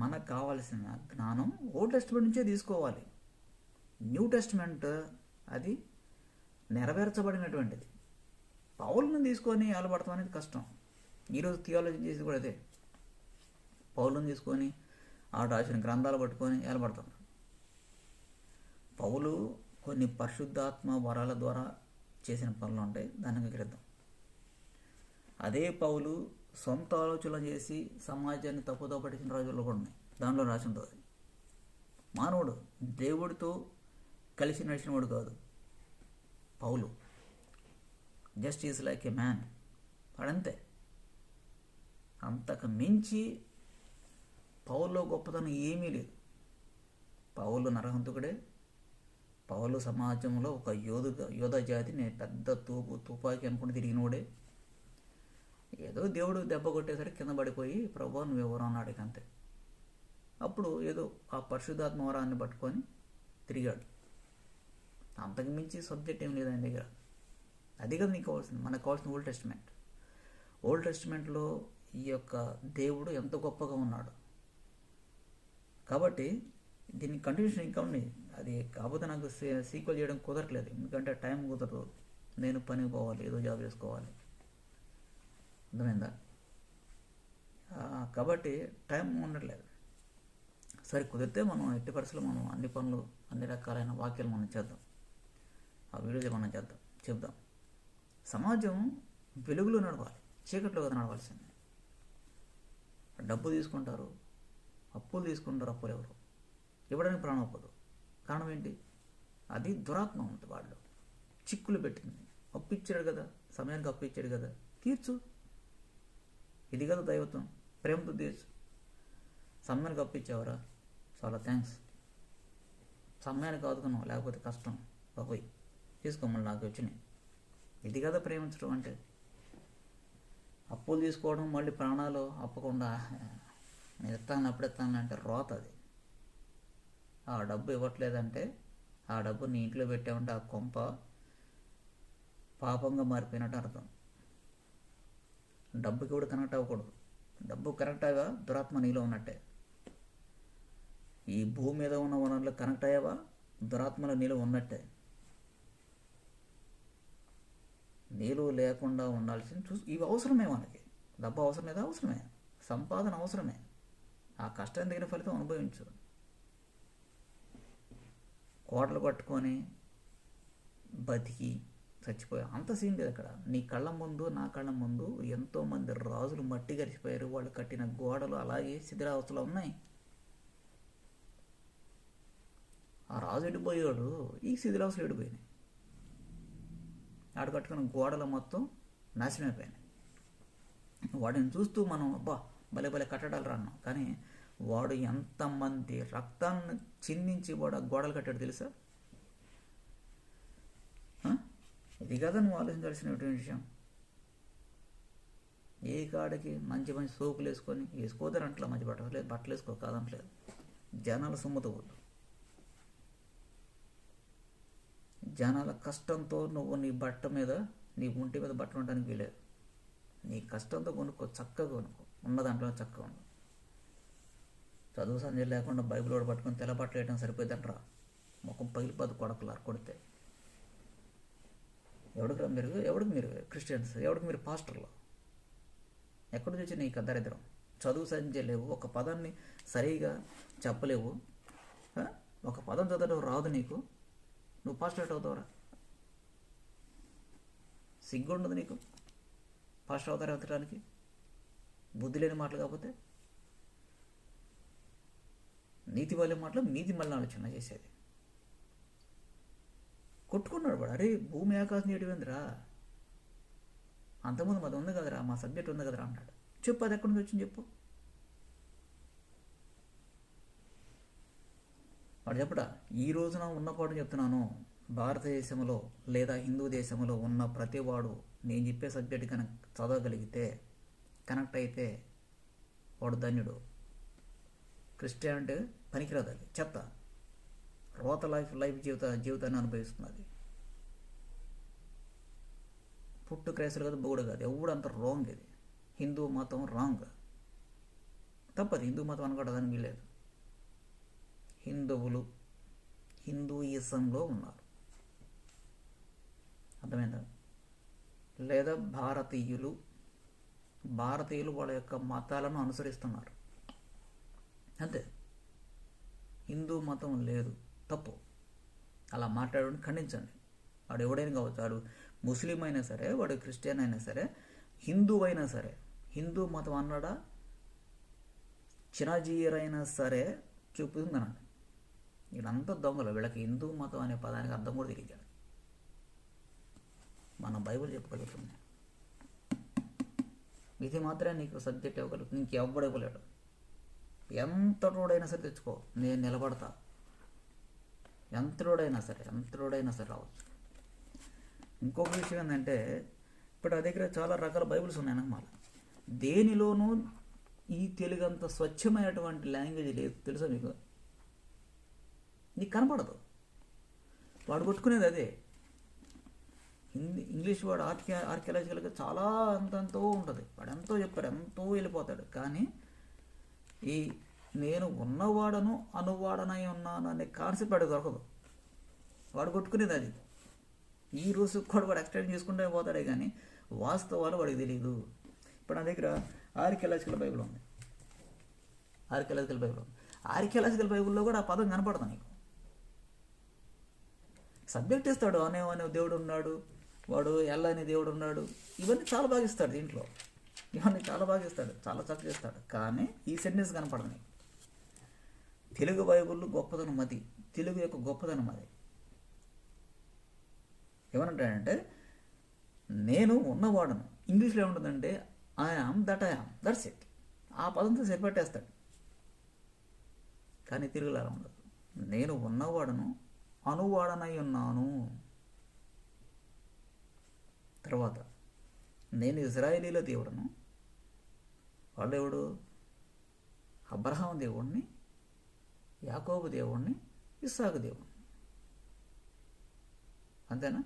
మనకు కావాల్సిన జ్ఞానం ఓల్డ్ టెస్ట్మెంట్ నుంచే తీసుకోవాలి. న్యూ టెస్ట్మెంట్ అది నెరవేర్చబడినటువంటిది. పౌలుని తీసుకొని ఏలబడతాం అనేది కష్టం. ఈరోజు థియాలజీ చేసి కూడా అదే, పౌలుని తీసుకొని ఆడు రాసిన గ్రంథాలు పట్టుకొని ఏలబడతాం. పౌలు కొన్ని పరిశుద్ధాత్మ వరాల ద్వారా చేసిన పనులు ఉంటాయి, దాన్ని అంగీకరిద్దాం. అదే పౌలు సొంత ఆలోచనలు చేసి సమాజాన్ని తప్పుదో పట్టించిన రోజుల్లో కూడా ఉన్నాయి, దానిలో రాసి ఉంటుంది. మానవుడు దేవుడితో కలిసి నడిచినవాడు కాదు పౌలు, just is like a man, వాడంతే. అంతకు మించి పౌల్లో గొప్పతనం ఏమీ లేదు. పౌలు నరహంతకుడే. పౌలు సమాజంలో ఒక యోధ జాతి, నేను పెద్ద తుపాకీ అనుకుని తిరిగినోడే. ఏదో దేవుడు దెబ్బ కొట్టేసరికి కింద పడిపోయి ప్రభువా నువ్వెవరు అన్నాడు అంతే. అప్పుడు ఏదో ఆ పరిశుద్ధాత్మ వరాన్ని పట్టుకొని తిరిగాడు. అంతకు మించి సబ్జెక్ట్ ఏం లేదు ఆయన దగ్గర. అది కదా నీకు కావాల్సింది. మనకు కావాల్సిన ఓల్డ్ టెస్ట్మెంట్. ఓల్డ్ టెస్ట్మెంట్లో ఈ యొక్క దేవుడు ఎంత గొప్పగా ఉన్నాడు. కాబట్టి దీని కంటిన్యూషన్ ఇంకా ఉంది. అది కాకపోతే నాకు సీక్వెల్ చేయడం కుదరట్లేదు, ఎందుకంటే టైం కుదరదు. నేను పనికి పోవాలి, ఏదో జాబ్ చేసుకోవాలి, అర్థమైందా? కాబట్టి టైం ఉండట్లేదు. సరే కుదిరితే మనం ఎట్టి పరిస్థితుల్లో మనం అన్ని పనులు, అన్ని రకాలైన వాక్యాలు మనం చేద్దాం, ఆ వీడియోలో మనం చెప్దాం. సమాజం వెలుగులో నడవాలి, చీకట్లో కదా నడవాల్సింది. డబ్బు తీసుకుంటారు, అప్పులు తీసుకుంటారు. అప్పులు ఎవరు ఇవ్వడానికి ప్రాణం ఒప్పదు. కారణం ఏంటి? అది దురాత్మ ఉంది, వాళ్ళు చిక్కులు పెట్టింది. అప్పు ఇచ్చాడు కదా, సమయానికి అప్పు ఇచ్చాడు కదా, తీర్చు. ఇది కదా దైవత్వం, ప్రేమతో తీర్చు. సమయానికి అప్పు ఇచ్చావరా, చాలా థ్యాంక్స్. సమయానికి ఆదుకున్నావు, లేకపోతే కష్టం బాబోయ్, తీసుకోమని నాకు వచ్చినాయి. ఇది కదా ప్రేమించడం అంటే. అప్పులు తీసుకోవడం, మళ్ళీ ప్రాణాలు అప్పకుండా నేను ఎత్తాను అప్పుడు ఎత్తాను అంటే రోత. అది ఆ డబ్బు ఇవ్వట్లేదంటే, ఆ డబ్బు నీ ఇంట్లో పెట్టామంటే ఆ కొంప పాపంగా మారిపోయినట్టు అర్థం. డబ్బుకి కూడా కనెక్ట్ అవ్వకూడదు. డబ్బు కనెక్ట్ అయ్యావా దురాత్మ నీలో ఉన్నట్టే. ఈ భూమి మీద ఉన్న వనరులు కనెక్ట్ అయ్యావా దురాత్మలో నీలో ఉన్నట్టే. నీళ్ళు లేకుండా ఉండాల్సింది ఇవి అవసరమే. మనకి డబ్బు అవసరం లేదా? అవసరమే. సంపాదన అవసరమే. ఆ కష్టం తగిన ఫలితం అనుభవించు. కోటలు కట్టుకొని బతికి చచ్చిపోయా అంత సీన్ లేదు అక్కడ. నీ కళ్ళ ముందు, నా కళ్ళ ముందు ఎంతోమంది రాజులు మట్టి గరిచిపోయారు. వాళ్ళు కట్టిన గోడలు అలాగే శిథిలావస్థలో ఉన్నాయి. ఆ రాజు ఎడిపోయాడు, ఈ శిథిలావస్థలు ఎడిపోయినాయి. ఆడ కట్టుకున్న గోడలు మొత్తం నాశనం అయిపోయినాయి. వాడిని చూస్తూ మనం అబ్బా భలే భలే కట్టడాలు రాన్నాం, కానీ వాడు ఎంతమంది రక్తాన్ని చిందించి వాడు ఆ గోడలు కట్టాడు తెలుసా? ఇది కదా నువ్వు ఆలోచించాల్సినటువంటి విషయం. ఏ కాడికి మంచి మంచి సోపులు వేసుకోవద్దని అంటలా, మంచి బట్టలు వేసుకో కాదంటలేదు. జనాల సొమ్ముతో వద్దు. జనాల కష్టంతో నువ్వు నీ బట్ట మీద, నీ ఒంటి మీద బట్ట ఉండడానికి వీలేదు. నీ కష్టంతో కొనుక్కో, చక్కగా కొనుక్కో, ఉన్న దాంట్లో చక్కగా ఉండు. చదువు సంజయ్ లేకుండా బైబిల్ కూడా పట్టుకొని తెల్ల బట్టలు వేయడం సరిపోయిందంటరా. ముఖం పగిలిపోదు కొడకలారు కొడితే. ఎవడికి మీరు క్రిస్టియన్స్, ఎవడికి మీరు పాస్టర్లు? ఎక్కడి నుంచి నీకు దరిద్రం? చదువు సంజయ్ లేవు, ఒక పదాన్ని సరిగా చెప్పలేవు, ఒక పదం చదవడం రాదు నీకు, నువ్వు పాస్టర్ అవుతావురా? సిగ్గు ఉండదు నీకు పాస్టర్ అవుతారా ఎత్తడానికి? బుద్ధి లేని మాటలు కాకపోతే నీతి వాళ్ళ మాటలు నీతి మళ్ళీ ఆలోచన చేసేది. కొట్టుకున్నాడు వాడు, అరే భూమి ఆకాశం చేయటమేందిరా, అంతకుముందు మాది ఉంది కదరా, మా సబ్జెక్ట్ ఉంది కదరా అన్నాడు. చెప్పు అది ఎక్కడి నుంచి వచ్చింది చెప్పు. వాడు చెప్పడా, ఈ రోజున ఉన్నపాటు చెప్తున్నాను, భారతదేశంలో లేదా హిందూ దేశంలో ఉన్న ప్రతివాడు నేను చెప్పే సబ్జెక్ట్ కనుక చదవగలిగితే, కనెక్ట్ అయితే వాడు ధన్యుడు. క్రిస్టియానిటీ పనికిరాదు, అది చెత్త, రోత లైఫ్ జీవితాన్ని అనుభవిస్తున్నది. పుట్టు క్రైస్తవులు కాదు, బోడు కాదు, ఎవడు అంత రాంగ్. ఇది హిందూ మతం రాంగ్, తప్పది. హిందూ మతం అనుకోవడానికి వీలేదు. హిందువులు హిందూయిజంలో ఉన్నారు, అర్థమైందా? లేదా భారతీయులు వాళ్ళ యొక్క మతాలను అనుసరిస్తున్నారు, అంతే. హిందూ మతం లేదు, తప్పు. అలా మాట్లాడని ఖండించండి. వాడు ఎవడైనా కావచ్చు, వాడు ముస్లిం అయినా సరే, వాడు క్రిస్టియన్ అయినా సరే, హిందూ అయినా సరే, హిందూ మతం అన్నాడా చిన్నజీయరైనా సరే చూపుతుందనండి. వీళ్ళంతా దొంగలు, వీళ్ళకి హిందూ మతం అనే పదానికి అర్థం కూడా తెలియదు. మన బైబిల్ చెప్పగలుగుతుంది, ఇది మాత్రమే నీకు సబ్జెక్ట్ ఇవ్వగలుగుతుంది, నీకు ఎవ్వడు ఇవ్వలేడు. ఎంతటోడైనా సరే తెచ్చుకో, నేను నిలబడతా. ఎంతటోడైనా సరే రావచ్చు. ఇంకొక విషయం ఏంటంటే, ఇప్పుడు నా దగ్గర చాలా రకాల బైబిల్స్ ఉన్నాయి అన్నమాట. దేనిలోనూ ఈ తెలుగు అంత స్వచ్ఛమైనటువంటి లాంగ్వేజ్ లేదు, తెలుసా మీకు? నీకు కనపడదు. వాడు కొట్టుకునేది అదే. ఇంగ్లీష్ వాడు ఆర్కియాలజికల్గా చాలా అంతంతో ఉంటుంది, వాడు ఎంతో చెప్పారు, ఎంతో వెళ్ళిపోతాడు. కానీ ఈ నేను ఉన్నవాడను అనువాడనై ఉన్నాను అనే కాన్సెప్ట్ వాడికి దొరకదు. వాడు కొట్టుకునేది అది. ఈ రోజు కూడా వాడు ఎక్స్టెండ్ చేసుకుంటే పోతాడే కానీ వాస్తవాలు వాడికి తెలియదు. ఇప్పుడు నా దగ్గర ఆర్కియాలజికల్ బైబిల్ ఉంది. ఆర్కియాలజికల్ బైబిల్లో కూడా ఆ పదం కనపడదు నీకు. సబ్జెక్ట్ ఇస్తాడు, అనే దేవుడు ఉన్నాడు, వాడు ఎల్ల అనే దేవుడు ఉన్నాడు, ఇవన్నీ చాలా బాగా ఇస్తాడు. దీంట్లో ఇవన్నీ చాలా బాగా ఇస్తాడు, చాలా చక్కగా ఇస్తాడు. కానీ ఈ సెంటెన్స్ కనపడదు నీకు. తెలుగు బైబిల్ గొప్పదనం అది, తెలుగు యొక్క గొప్పదనం అది. ఏమనంటాడంటే, నేను ఉన్నవాడను. ఇంగ్లీష్లో ఏముంటుందంటే ఐ ఆమ్ దట్స్ ఇట్. ఆ పదంతో సరిపెట్టేస్తాడు. కానీ తెలుగులో అలా ఉండదు. నేను ఉన్నవాడను అనువాడనై ఉన్నాను. తర్వాత నేను ఇజ్రాయేలీల దేవుడను. వాళ్ళెవడు? అబ్రహాం దేవుడిని, యాకోబు దేవుడిని, ఇస్సాకు దేవుడిని. అంతేనా?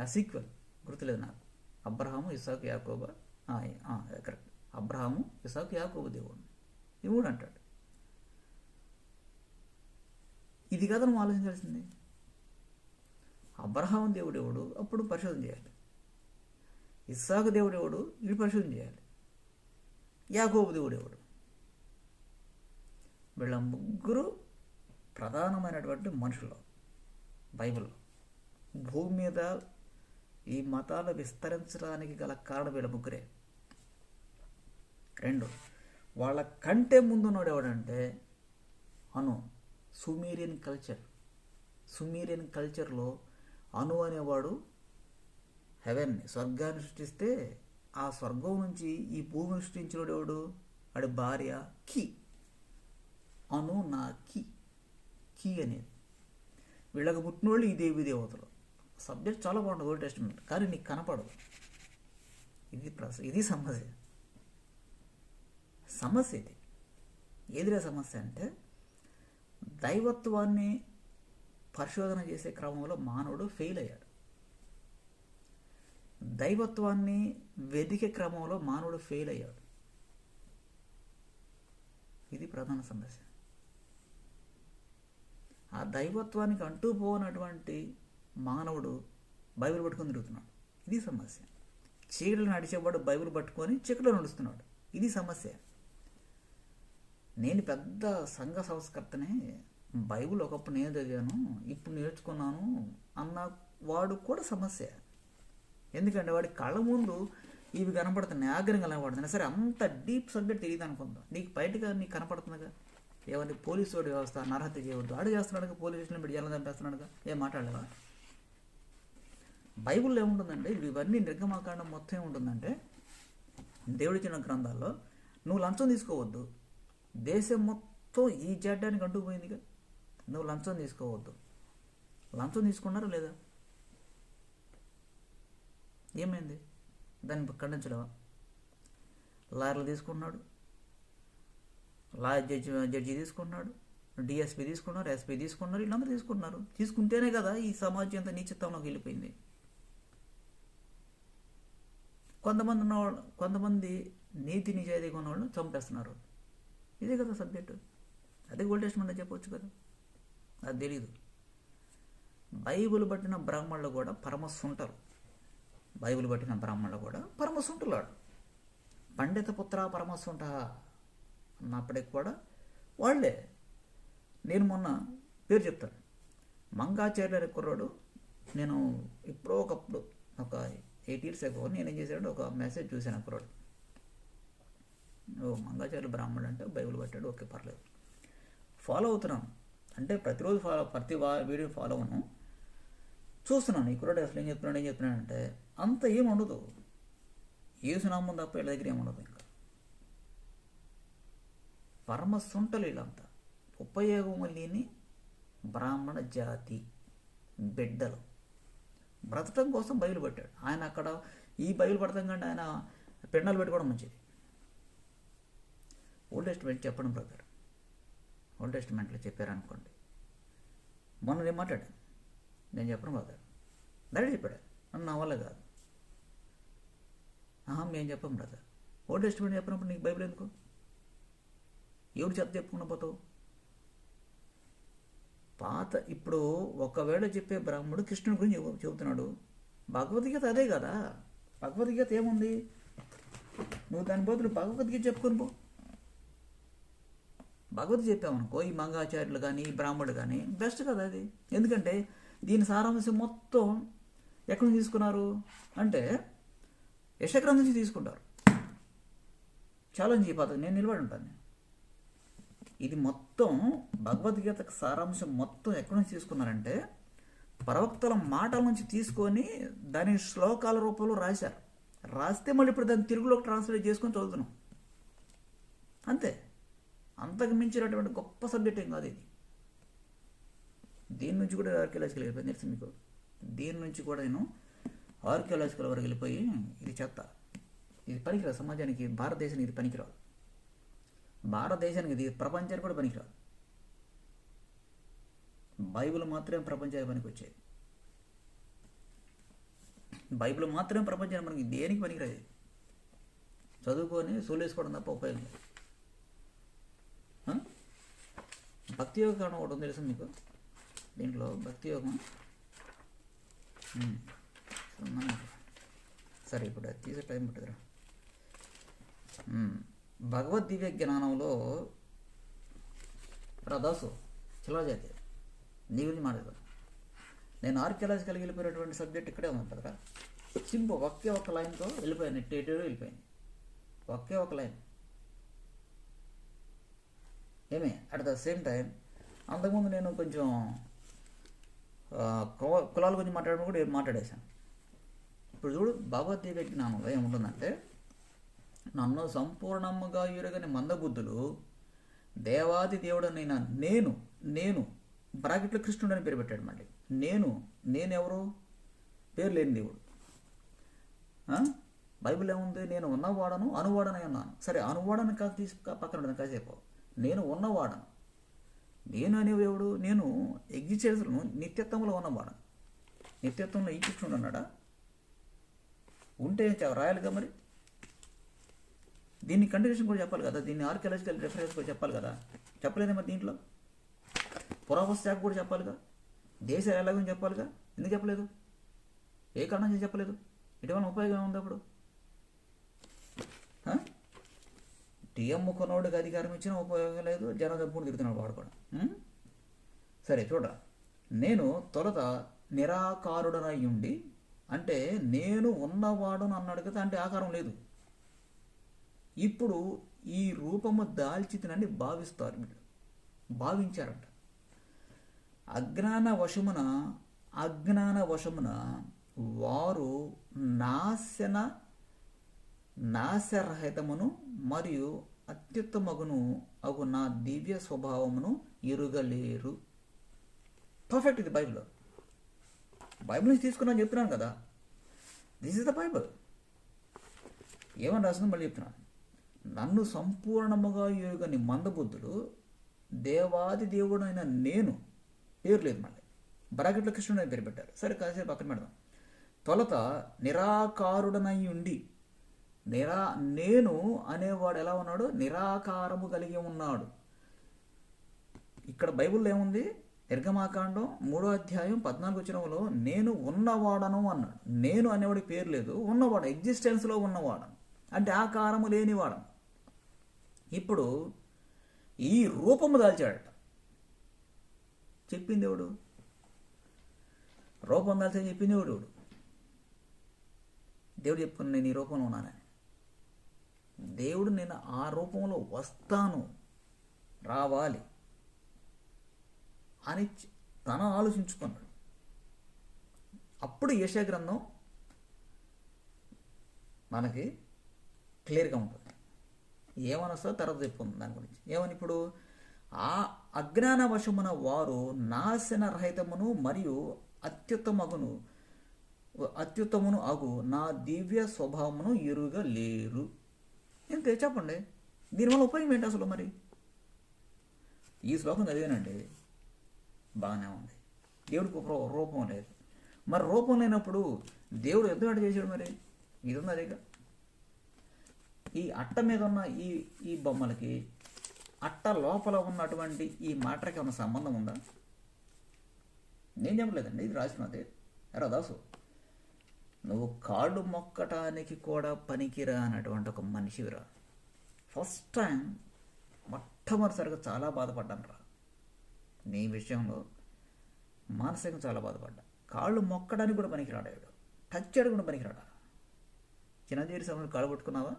ఆ సీక్వెల్ గుర్తులేదు నాకు. అబ్రహాము, ఇస్సాకు, యాకోబు, కరెక్ట్. అబ్రహాము, ఇస్సాకు, యాకోబు దేవుడిని దేవుడు అంటాడు. ఇది కదా నువ్వు ఆలోచించాల్సింది. అబ్రహాం దేవుడు ఎవడు? అప్పుడు పరిశోధన చేయాలి. ఇస్సాకు దేవుడు ఎవడు? ఇది పరిశోధన చేయాలి. యాకోబు దేవుడు ఎవడు? వీళ్ళ ముగ్గురు ప్రధానమైనటువంటి మనుషులు బైబిల్లో. భూమి మీద ఈ మతాలు విస్తరించడానికి గల కారణం వీళ్ళ ముగ్గురే. రెండు, వాళ్ళ కంటే ముందున్నాడు ఎవడంటే అను. సుమీరియన్ కల్చర్లో అను అనేవాడు హెవెన్ని, స్వర్గాన్ని సృష్టిస్తే ఆ స్వర్గం నుంచి ఈ భూమిని సృష్టించినోడు ఎవడు? వాడి భార్య కి. అను నా కి అనేది. వీళ్ళకి పుట్టినోళ్ళు ఈ దేవి దేవతలు. సబ్జెక్ట్ చాలా బాగుంటుంది ఓల్డ్ టెస్టిమెంట్, కానీ నీకు కనపడదు. ఇది సమస్య ఇది. ఏదిరా సమస్య అంటే, దైవత్వాన్ని పరిశోధన చేసే క్రమంలో మానవుడు ఫెయిల్ అయ్యాడు. దైవత్వాన్ని వెదికే క్రమంలో మానవుడు ఫెయిల్ అయ్యాడు. ఇది ప్రధాన సమస్య. ఆ దైవత్వానికి అంటూ పోనటువంటి మానవుడు బైబిల్ పట్టుకొని తిరుగుతున్నాడు. ఇది సమస్య. చీకటిలో నడిచేవాడు బైబిల్ పట్టుకొని చీకటిలో నడుస్తున్నాడు. ఇది సమస్య. నేను పెద్ద సంఘ సంస్కర్తనే, బైబిల్ ఒకప్పుడు నేను చదివాను, ఇప్పుడు నేర్చుకున్నాను అన్న వాడు కూడా సమస్య. ఎందుకంటే వాడి కళ్ళ ముందు ఇవి కనపడుతున్నాయి, ఆగ్రహం కనపడుతున్నాయి. సరే, అంత డీప్ సబ్జెక్ట్ తెలియదు అనుకుందాం, నీకు బయటగా నీకు కనపడుతుందిగా. ఏమంటే పోలీసు వాడి వ్యవస్థ నరహత్య చేయవద్దు, ఆడు చేస్తున్నాడుగా, పోలీస్ స్టేషన్లో పెట్టి ఎలా చంపేస్తున్నాడుగా, ఏం మాట్లాడలేవా? బైబిల్లో ఏముంటుందంటే ఇవన్నీ నిర్గమాకాండం మొత్తం ఏముంటుందంటే దేవుడిచ్చిన గ్రంథాల్లో నువ్వు లంచం తీసుకోవద్దు, దేశం మొత్తం ఈ చెడ్డానికి అంటుకుపోయిందిగా, నువ్వు లంచం తీసుకోవద్దు. లంచం తీసుకున్నారా లేదా? ఏమైంది? దాన్ని ఖండించలేవా? లాయర్లు తీసుకున్నాడు, లాయర్ జడ్జి తీసుకున్నాడు, డిఎస్పీ తీసుకున్నారు, ఎస్పీ తీసుకున్నారు, వీళ్ళందరూ తీసుకున్నారు. తీసుకుంటేనే కదా ఈ సమాజం అంతా నీచత్వంలోకి వెళ్ళిపోయింది. కొంతమంది నీతి నిజాయితీగా ఉన్నవాళ్ళు చంపేస్తున్నారు. ఇదే కదా సబ్జెక్టు. అదే ఓల్డ్ టెస్టమెంట్ అని చెప్పవచ్చు కదా, అది తెలీదు. బైబిల్ పట్టిన బ్రాహ్మణులు కూడా పరమసుంటరు. బైబిల్ పట్టిన బ్రాహ్మణులు కూడా పరమసుంటులాడు. పండిత పుత్ర పరమసుంట అన్నప్పటికి కూడా వాళ్ళే. నేను మొన్న పేరు చెప్తాను, మంగాచార్య కుర్రాడు. నేను ఎప్పుడో ఒకప్పుడు ఒక 8 years ago నేనేం చేశాడు, ఒక మెసేజ్ చూశాను. కుర్రాడు మంగాచార్యులు బ్రాహ్మణుడు అంటే బైబిల్ పట్టాడు, ఓకే పర్లేదు, ఫాలో అవుతున్నాను. అంటే ప్రతిరోజు ప్రతి వీడియో ఫాలో అవును, చూస్తున్నాను. ఈ కుర్రాడు అసలు ఏం చెప్తున్నాడంటే అంత ఏం ఉండదు, ఏసునామం తప్ప వీళ్ళ దగ్గర ఏముండదు. ఇంకా పరమసుంటలు వీళ్ళంతా, ఉపయోగము లేని బ్రాహ్మణ జాతి బిడ్డలు. బ్రతకడం కోసం బైబిల్ పట్టాడు ఆయన. అక్కడ ఈ బైబిల్ పడతాం కంటే ఆయన పెండాలు పెట్టుకోవడం మంచిది. ఓల్డ్ టెస్టిమెంట్ చెప్పడం బ్రదర్, ఓల్డ్ టెస్టిమెంట్లో చెప్పారనుకోండి. మొన్న నేను మాట్లాడాను, నేను చెప్పడం బ్రదర్, దాడి చెప్పాడు, నన్ను నా వల్ల కాదు. మేము చెప్పాం బ్రదర్, ఓల్డ్ టెస్టిమెంట్ చెప్పినప్పుడు నీకు బైబిల్ ఎందుకు? ఎవరు చెప్పుకున్న పోతావు? పాత ఇప్పుడు ఒకవేళ చెప్పే బ్రాహ్మణుడు కృష్ణుడి గురించి చెబుతున్నాడు, భగవద్గీత అదే కదా. భగవద్గీత ఏముంది? నువ్వు దాని బదులు భగవద్గీత చెప్పుకొని పో. భగవద్గీత చెప్పామనుకో, ఈ మంగాచార్యులు కానీ ఈ బ్రాహ్మణుడు కానీ బెస్ట్ కదా అది. ఎందుకంటే దీని సారాంశం మొత్తం ఎక్కడి నుంచి తీసుకున్నారు అంటే యశగ్రంథం నుంచి తీసుకుంటారు. ఛాలెంజ్ ఈ పద్ధతి, నేను నిలబడి ఉంటాను. ఇది మొత్తం భగవద్గీతకు సారాంశం మొత్తం ఎక్కడి నుంచి తీసుకున్నారంటే ప్రవక్తల మాటల నుంచి తీసుకొని దాని శ్లోకాల రూపంలో రాస్తే మళ్ళీ ఇప్పుడు దాన్ని తెలుగులోకి ట్రాన్స్లేట్ చేసుకొని చదువుతున్నాం అంతే. అంతకు మించినటువంటి గొప్ప సబ్జెక్ట్ ఏం కాదు ఇది. దీని నుంచి కూడా ఆర్కియాలజికల్ వెళ్ళిపోయింది తెలుసు మీకు. దీని నుంచి కూడా నేను ఆర్కియాలజికల్ వరకు వెళ్ళిపోయి ఇది చెత్త, ఇది పనికిరాదు సమాజానికి, భారతదేశానికి ఇది పనికిరాదు, భారతదేశానికి ఇది ప్రపంచానికి కూడా పనికిరాదు. బైబిల్ మాత్రమే ప్రపంచానికి పనికి వచ్చేది. బైబిల్ మాత్రమే ప్రపంచానికి మనకి దేనికి పనికిరాదు. చదువుకొని సోలేసుకోవడం తప్ప ఉపయోగం లేదు. భక్తి యోగ కారణం ఒకటి ఉంది తెలుసు మీకు. దీంట్లో భక్తి యోగం సరే ఇప్పుడు అది తీసే టైం పట్టుకురా. భగవద్దివ్య జ్ఞానంలో దాసు శిలాజాతి నీ గురించి మాట్లాడతాను. నేను ఆర్కియాలజికల్ వెళ్ళిపోయినటువంటి సబ్జెక్ట్ ఇక్కడే ఉంది కదా. సింపుల్ ఒకే ఒక లైన్తో వెళ్ళిపోయాను, ఎటు వెళ్ళిపోయింది. ఒకే ఒక లైన్ ఏమే. అట్ ద సేమ్ టైం అంతకుముందు నేను కొంచెం కులాల గురించి మాట్లాడడం కూడా మాట్లాడేశాను. ఇప్పుడు చూడు, భగవద్గీత జ్ఞానంలో ఏముంటుందంటే నన్ను సంపూర్ణముగా ఎరుగని మందబుద్ధులు దేవాది దేవుడనైనా నేను బ్రాకెట్లో కృష్ణుడు అని పేరు పెట్టాడు. మళ్ళీ నేనెవరు? పేరు లేని దేవుడు. బైబిల్ ఏముంది? నేను ఉన్నవాడను అనువాడనై ఉన్నాను. సరే, అనువాడని కాదు తీసి పక్కన ఉండదు కాసేపు. నేను ఉన్నవాడను. నేను అనేవాడు నేను ఎగ్జిస్టెన్స్ను నిత్యత్వంలో ఉన్నవాడను. నిత్యత్వంలో ఈ కృష్ణుడు అన్నాడా? ఉంటే రాయాలిగా మరి. దీన్ని కంటిన్యూషన్ కూడా చెప్పాలి కదా, దీన్ని ఆర్కియాలజికల్ రెఫరెన్స్ కూడా చెప్పాలి కదా. చెప్పలేదే మరి. దీంట్లో పురావస్తు శాఖ కూడా చెప్పాలిగా, దేశాలు ఎలాగని చెప్పాలిగా. ఎందుకు చెప్పలేదు? ఏ కారణం చేసి చెప్పలేదు? ఇటీవల ఉపయోగం ఉంది అప్పుడు. టీఎం కొనోడికి అధికారం ఇచ్చినా ఉపయోగం లేదు, జనం తప్పుడు తిరుగుతున్నాడు వాడు కూడా. సరే చూడ, నేను తొలుత నిరాకారుడనై ఉండి, అంటే నేను ఉన్నవాడును అన్నాడు కదా, అంటే ఆకారం లేదు. ఇప్పుడు ఈ రూపము దాల్చితినని భావిస్తారు వీళ్ళు. భావించారంట. అజ్ఞాన వశమున వారు నాశరహితమును మరియు అత్యుత్తమగును అగు నా దివ్య స్వభావమును ఎరుగలేరు. పర్ఫెక్ట్. ఇది బైబిల్ నుంచి తీసుకున్నాను చెప్తున్నాను కదా. This is the Bible. ఏమని రాసిందో మళ్ళీ చెప్తున్నాను. నన్ను సంపూర్ణముగా ఎరుగని మందబుద్ధులు దేవాది దేవుడైన నేను, పేరు లేదు మళ్ళీ, బ్రాకెట్లో కృష్ణుడు అని పేరు పెట్టారు. సరే కాసేపు పక్కన పెడదాం. తొలత నిరాకారుడనై ఉండి, నేను అనేవాడు ఎలా ఉన్నాడు? నిరాకారము కలిగి ఉన్నాడు. ఇక్కడ బైబిల్లో ఏముంది? నిర్గమాకాండం 3వ అధ్యాయం 14వ వచనంలో నేను ఉన్నవాడను అన్నాడు. నేను అనేవాడి పేరు లేదు, ఉన్నవాడు, ఎగ్జిస్టెన్స్లో ఉన్నవాడు, అంటే ఆకారము లేనివాడు. ఇప్పుడు ఈ రూపము దాల్చాడట. చెప్పింది ఎవడు? రూపం దాల్చని చెప్పింది ఎవడు? దేవుడు చెప్పుకుని నేను ఈ రూపంలో ఉన్నానని. దేవుడు నేను ఆ రూపంలో వస్తాను, రావాలి అని తను ఆలోచించుకున్నాడు. అప్పుడు యెషయా గ్రంథం మనకి క్లియర్గా ఉంటుంది. ఏమని వస్తుందో తర్వాత చెప్పుకుందాం దాని గురించి. ఏమని? ఇప్పుడు ఆ అజ్ఞాన వశమున వారు నాశన రహితమును మరియు అత్యుత్తమును అగు నా దివ్య స్వభావమును ఎరుగలేరు. ఇంతే. చెప్పండి, దీనివల్ల ఉపయోగం ఏంటి అసలు? మరి ఈ శ్లోకం చదివానండి, బాగానే ఉంది. దేవుడికి రూపం లేదు. మరి రూపం లేనప్పుడు దేవుడు ఎందుకంటే చేశాడు? మరి ఇది ఉంది అదేగా. ఈ అట్ట మీద ఉన్న ఈ బొమ్మలకి అట్ట లోపల ఉన్నటువంటి ఈ మాటకి ఏమైనా సంబంధం ఉందా? నేను చెప్పలేదండి, ఇది రాసినది. ఎరా దాసు, నువ్వు కాళ్ళు మొక్కటానికి కూడా పనికిరా అన్నటువంటి ఒక మనిషివిరా. ఫస్ట్ టైం మొట్టమొదటిసారిగా చాలా బాధపడ్డాను రా నీ విషయంలో. మానసికంగా చాలా బాధపడ్డా. కాళ్ళు మొక్కడానికి కూడా పనికిరాడాడు, టచ్ చేయడం కూడా పనికిరాడా. చిన్నజీరి సమయంలో కాళ్ళు పట్టుకున్నావా?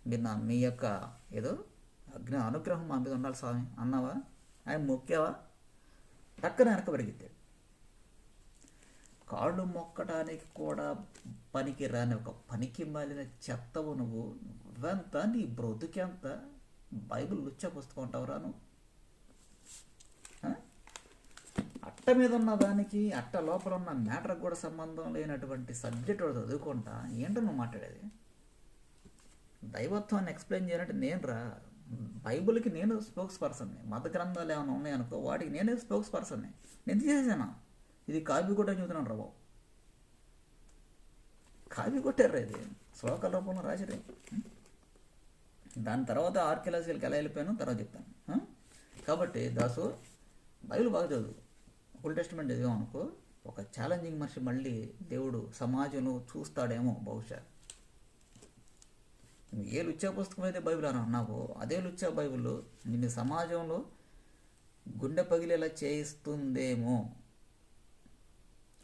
మీరు మీ యొక్క ఏదో అనుగ్రహం మా మీద ఉండాలి స్వామి అన్నావా? ఆయన మొక్కావా? టక్కన వెనక పెరిగిద్దాడు. కాళ్ళు మొక్కడానికి కూడా పనికి రాని ఒక పనికి మాలిన చెత్తవు నువ్వు. నువ్వెంత, నీ బ్రతుకెంత? బైబిల్ లుచ్చ పుస్తకం ఉంటావురా నువ్వు? అట్ట మీద ఉన్న దానికి అట్ట లోపల ఉన్న మ్యాటర్కి కూడా సంబంధం లేనటువంటి సబ్జెక్ట్ చదువుకుంటా ఏంటో నువ్వు మాట్లాడేది? దైవత్వాన్ని ఎక్స్ప్లెయిన్ చేయాలంటే నేను రా. బైబిల్కి నేను స్పోక్స్ పర్సన్ని. మత గ్రంథాలు ఏమైనా ఉన్నాయనుకో వాటికి నేనే స్పోక్స్ పర్సన్ని. నేను చేసేసానా? ఇది కాపీ కొట్ట చూస్తున్నాను రా బాబు. కాపీ కొట్టారు, ఇది శ్లోకాల రూపంలో రాసిరే. దాని తర్వాత ఆర్కియాలజీకి ఎలా వెళ్ళిపోయాను తర్వాత చెప్తాను. కాబట్టి దాసు, బైబిల్ బాగా చదువు. ఓల్డ్ టెస్టిమెంట్ చదివామనుకో ఒక ఛాలెంజింగ్ మనిషి మళ్ళీ దేవుడు సమాజంలో చూస్తాడేమో బహుశా. నువ్వు ఏ లుచ్చా పుస్తకం అయితే బైబిల్ అని అన్నావో అదే లుచ్చా బైబిల్ నిన్ను సమాజంలో గుండె పగిలేలా చేయిస్తుందేమో.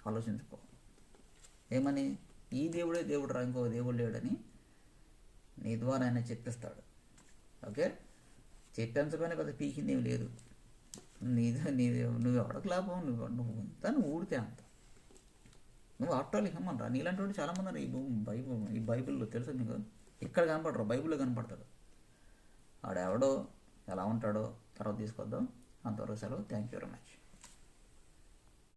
ఆలోచించుకో. ఏమని? ఈ దేవుడే దేవుడు రా, ఇంకో దేవుడు లేడని నీ ద్వారా ఆయన చెప్పిస్తాడు. ఓకే, చెప్పించగానే పెద్ద పీకిందేమి లేదు. నువ్వు ఎవడకు లాభం? నువ్వు అంతా నువ్వు ఊడితే అంత. నువ్వు ఆఫ్టర్ హిమ్మనరా. నీలాంటి వాడు చాలామంది ఈ బైబిల్లో తెలుసు నీకు. ఇక్కడ కనపడరు, బైబిల్లో కనపడతాడు. ఆడెవడో ఎలా ఉంటాడో తర్వాత తీసుకొద్దాం. అంతవరకు సెలవు. Thank you very much.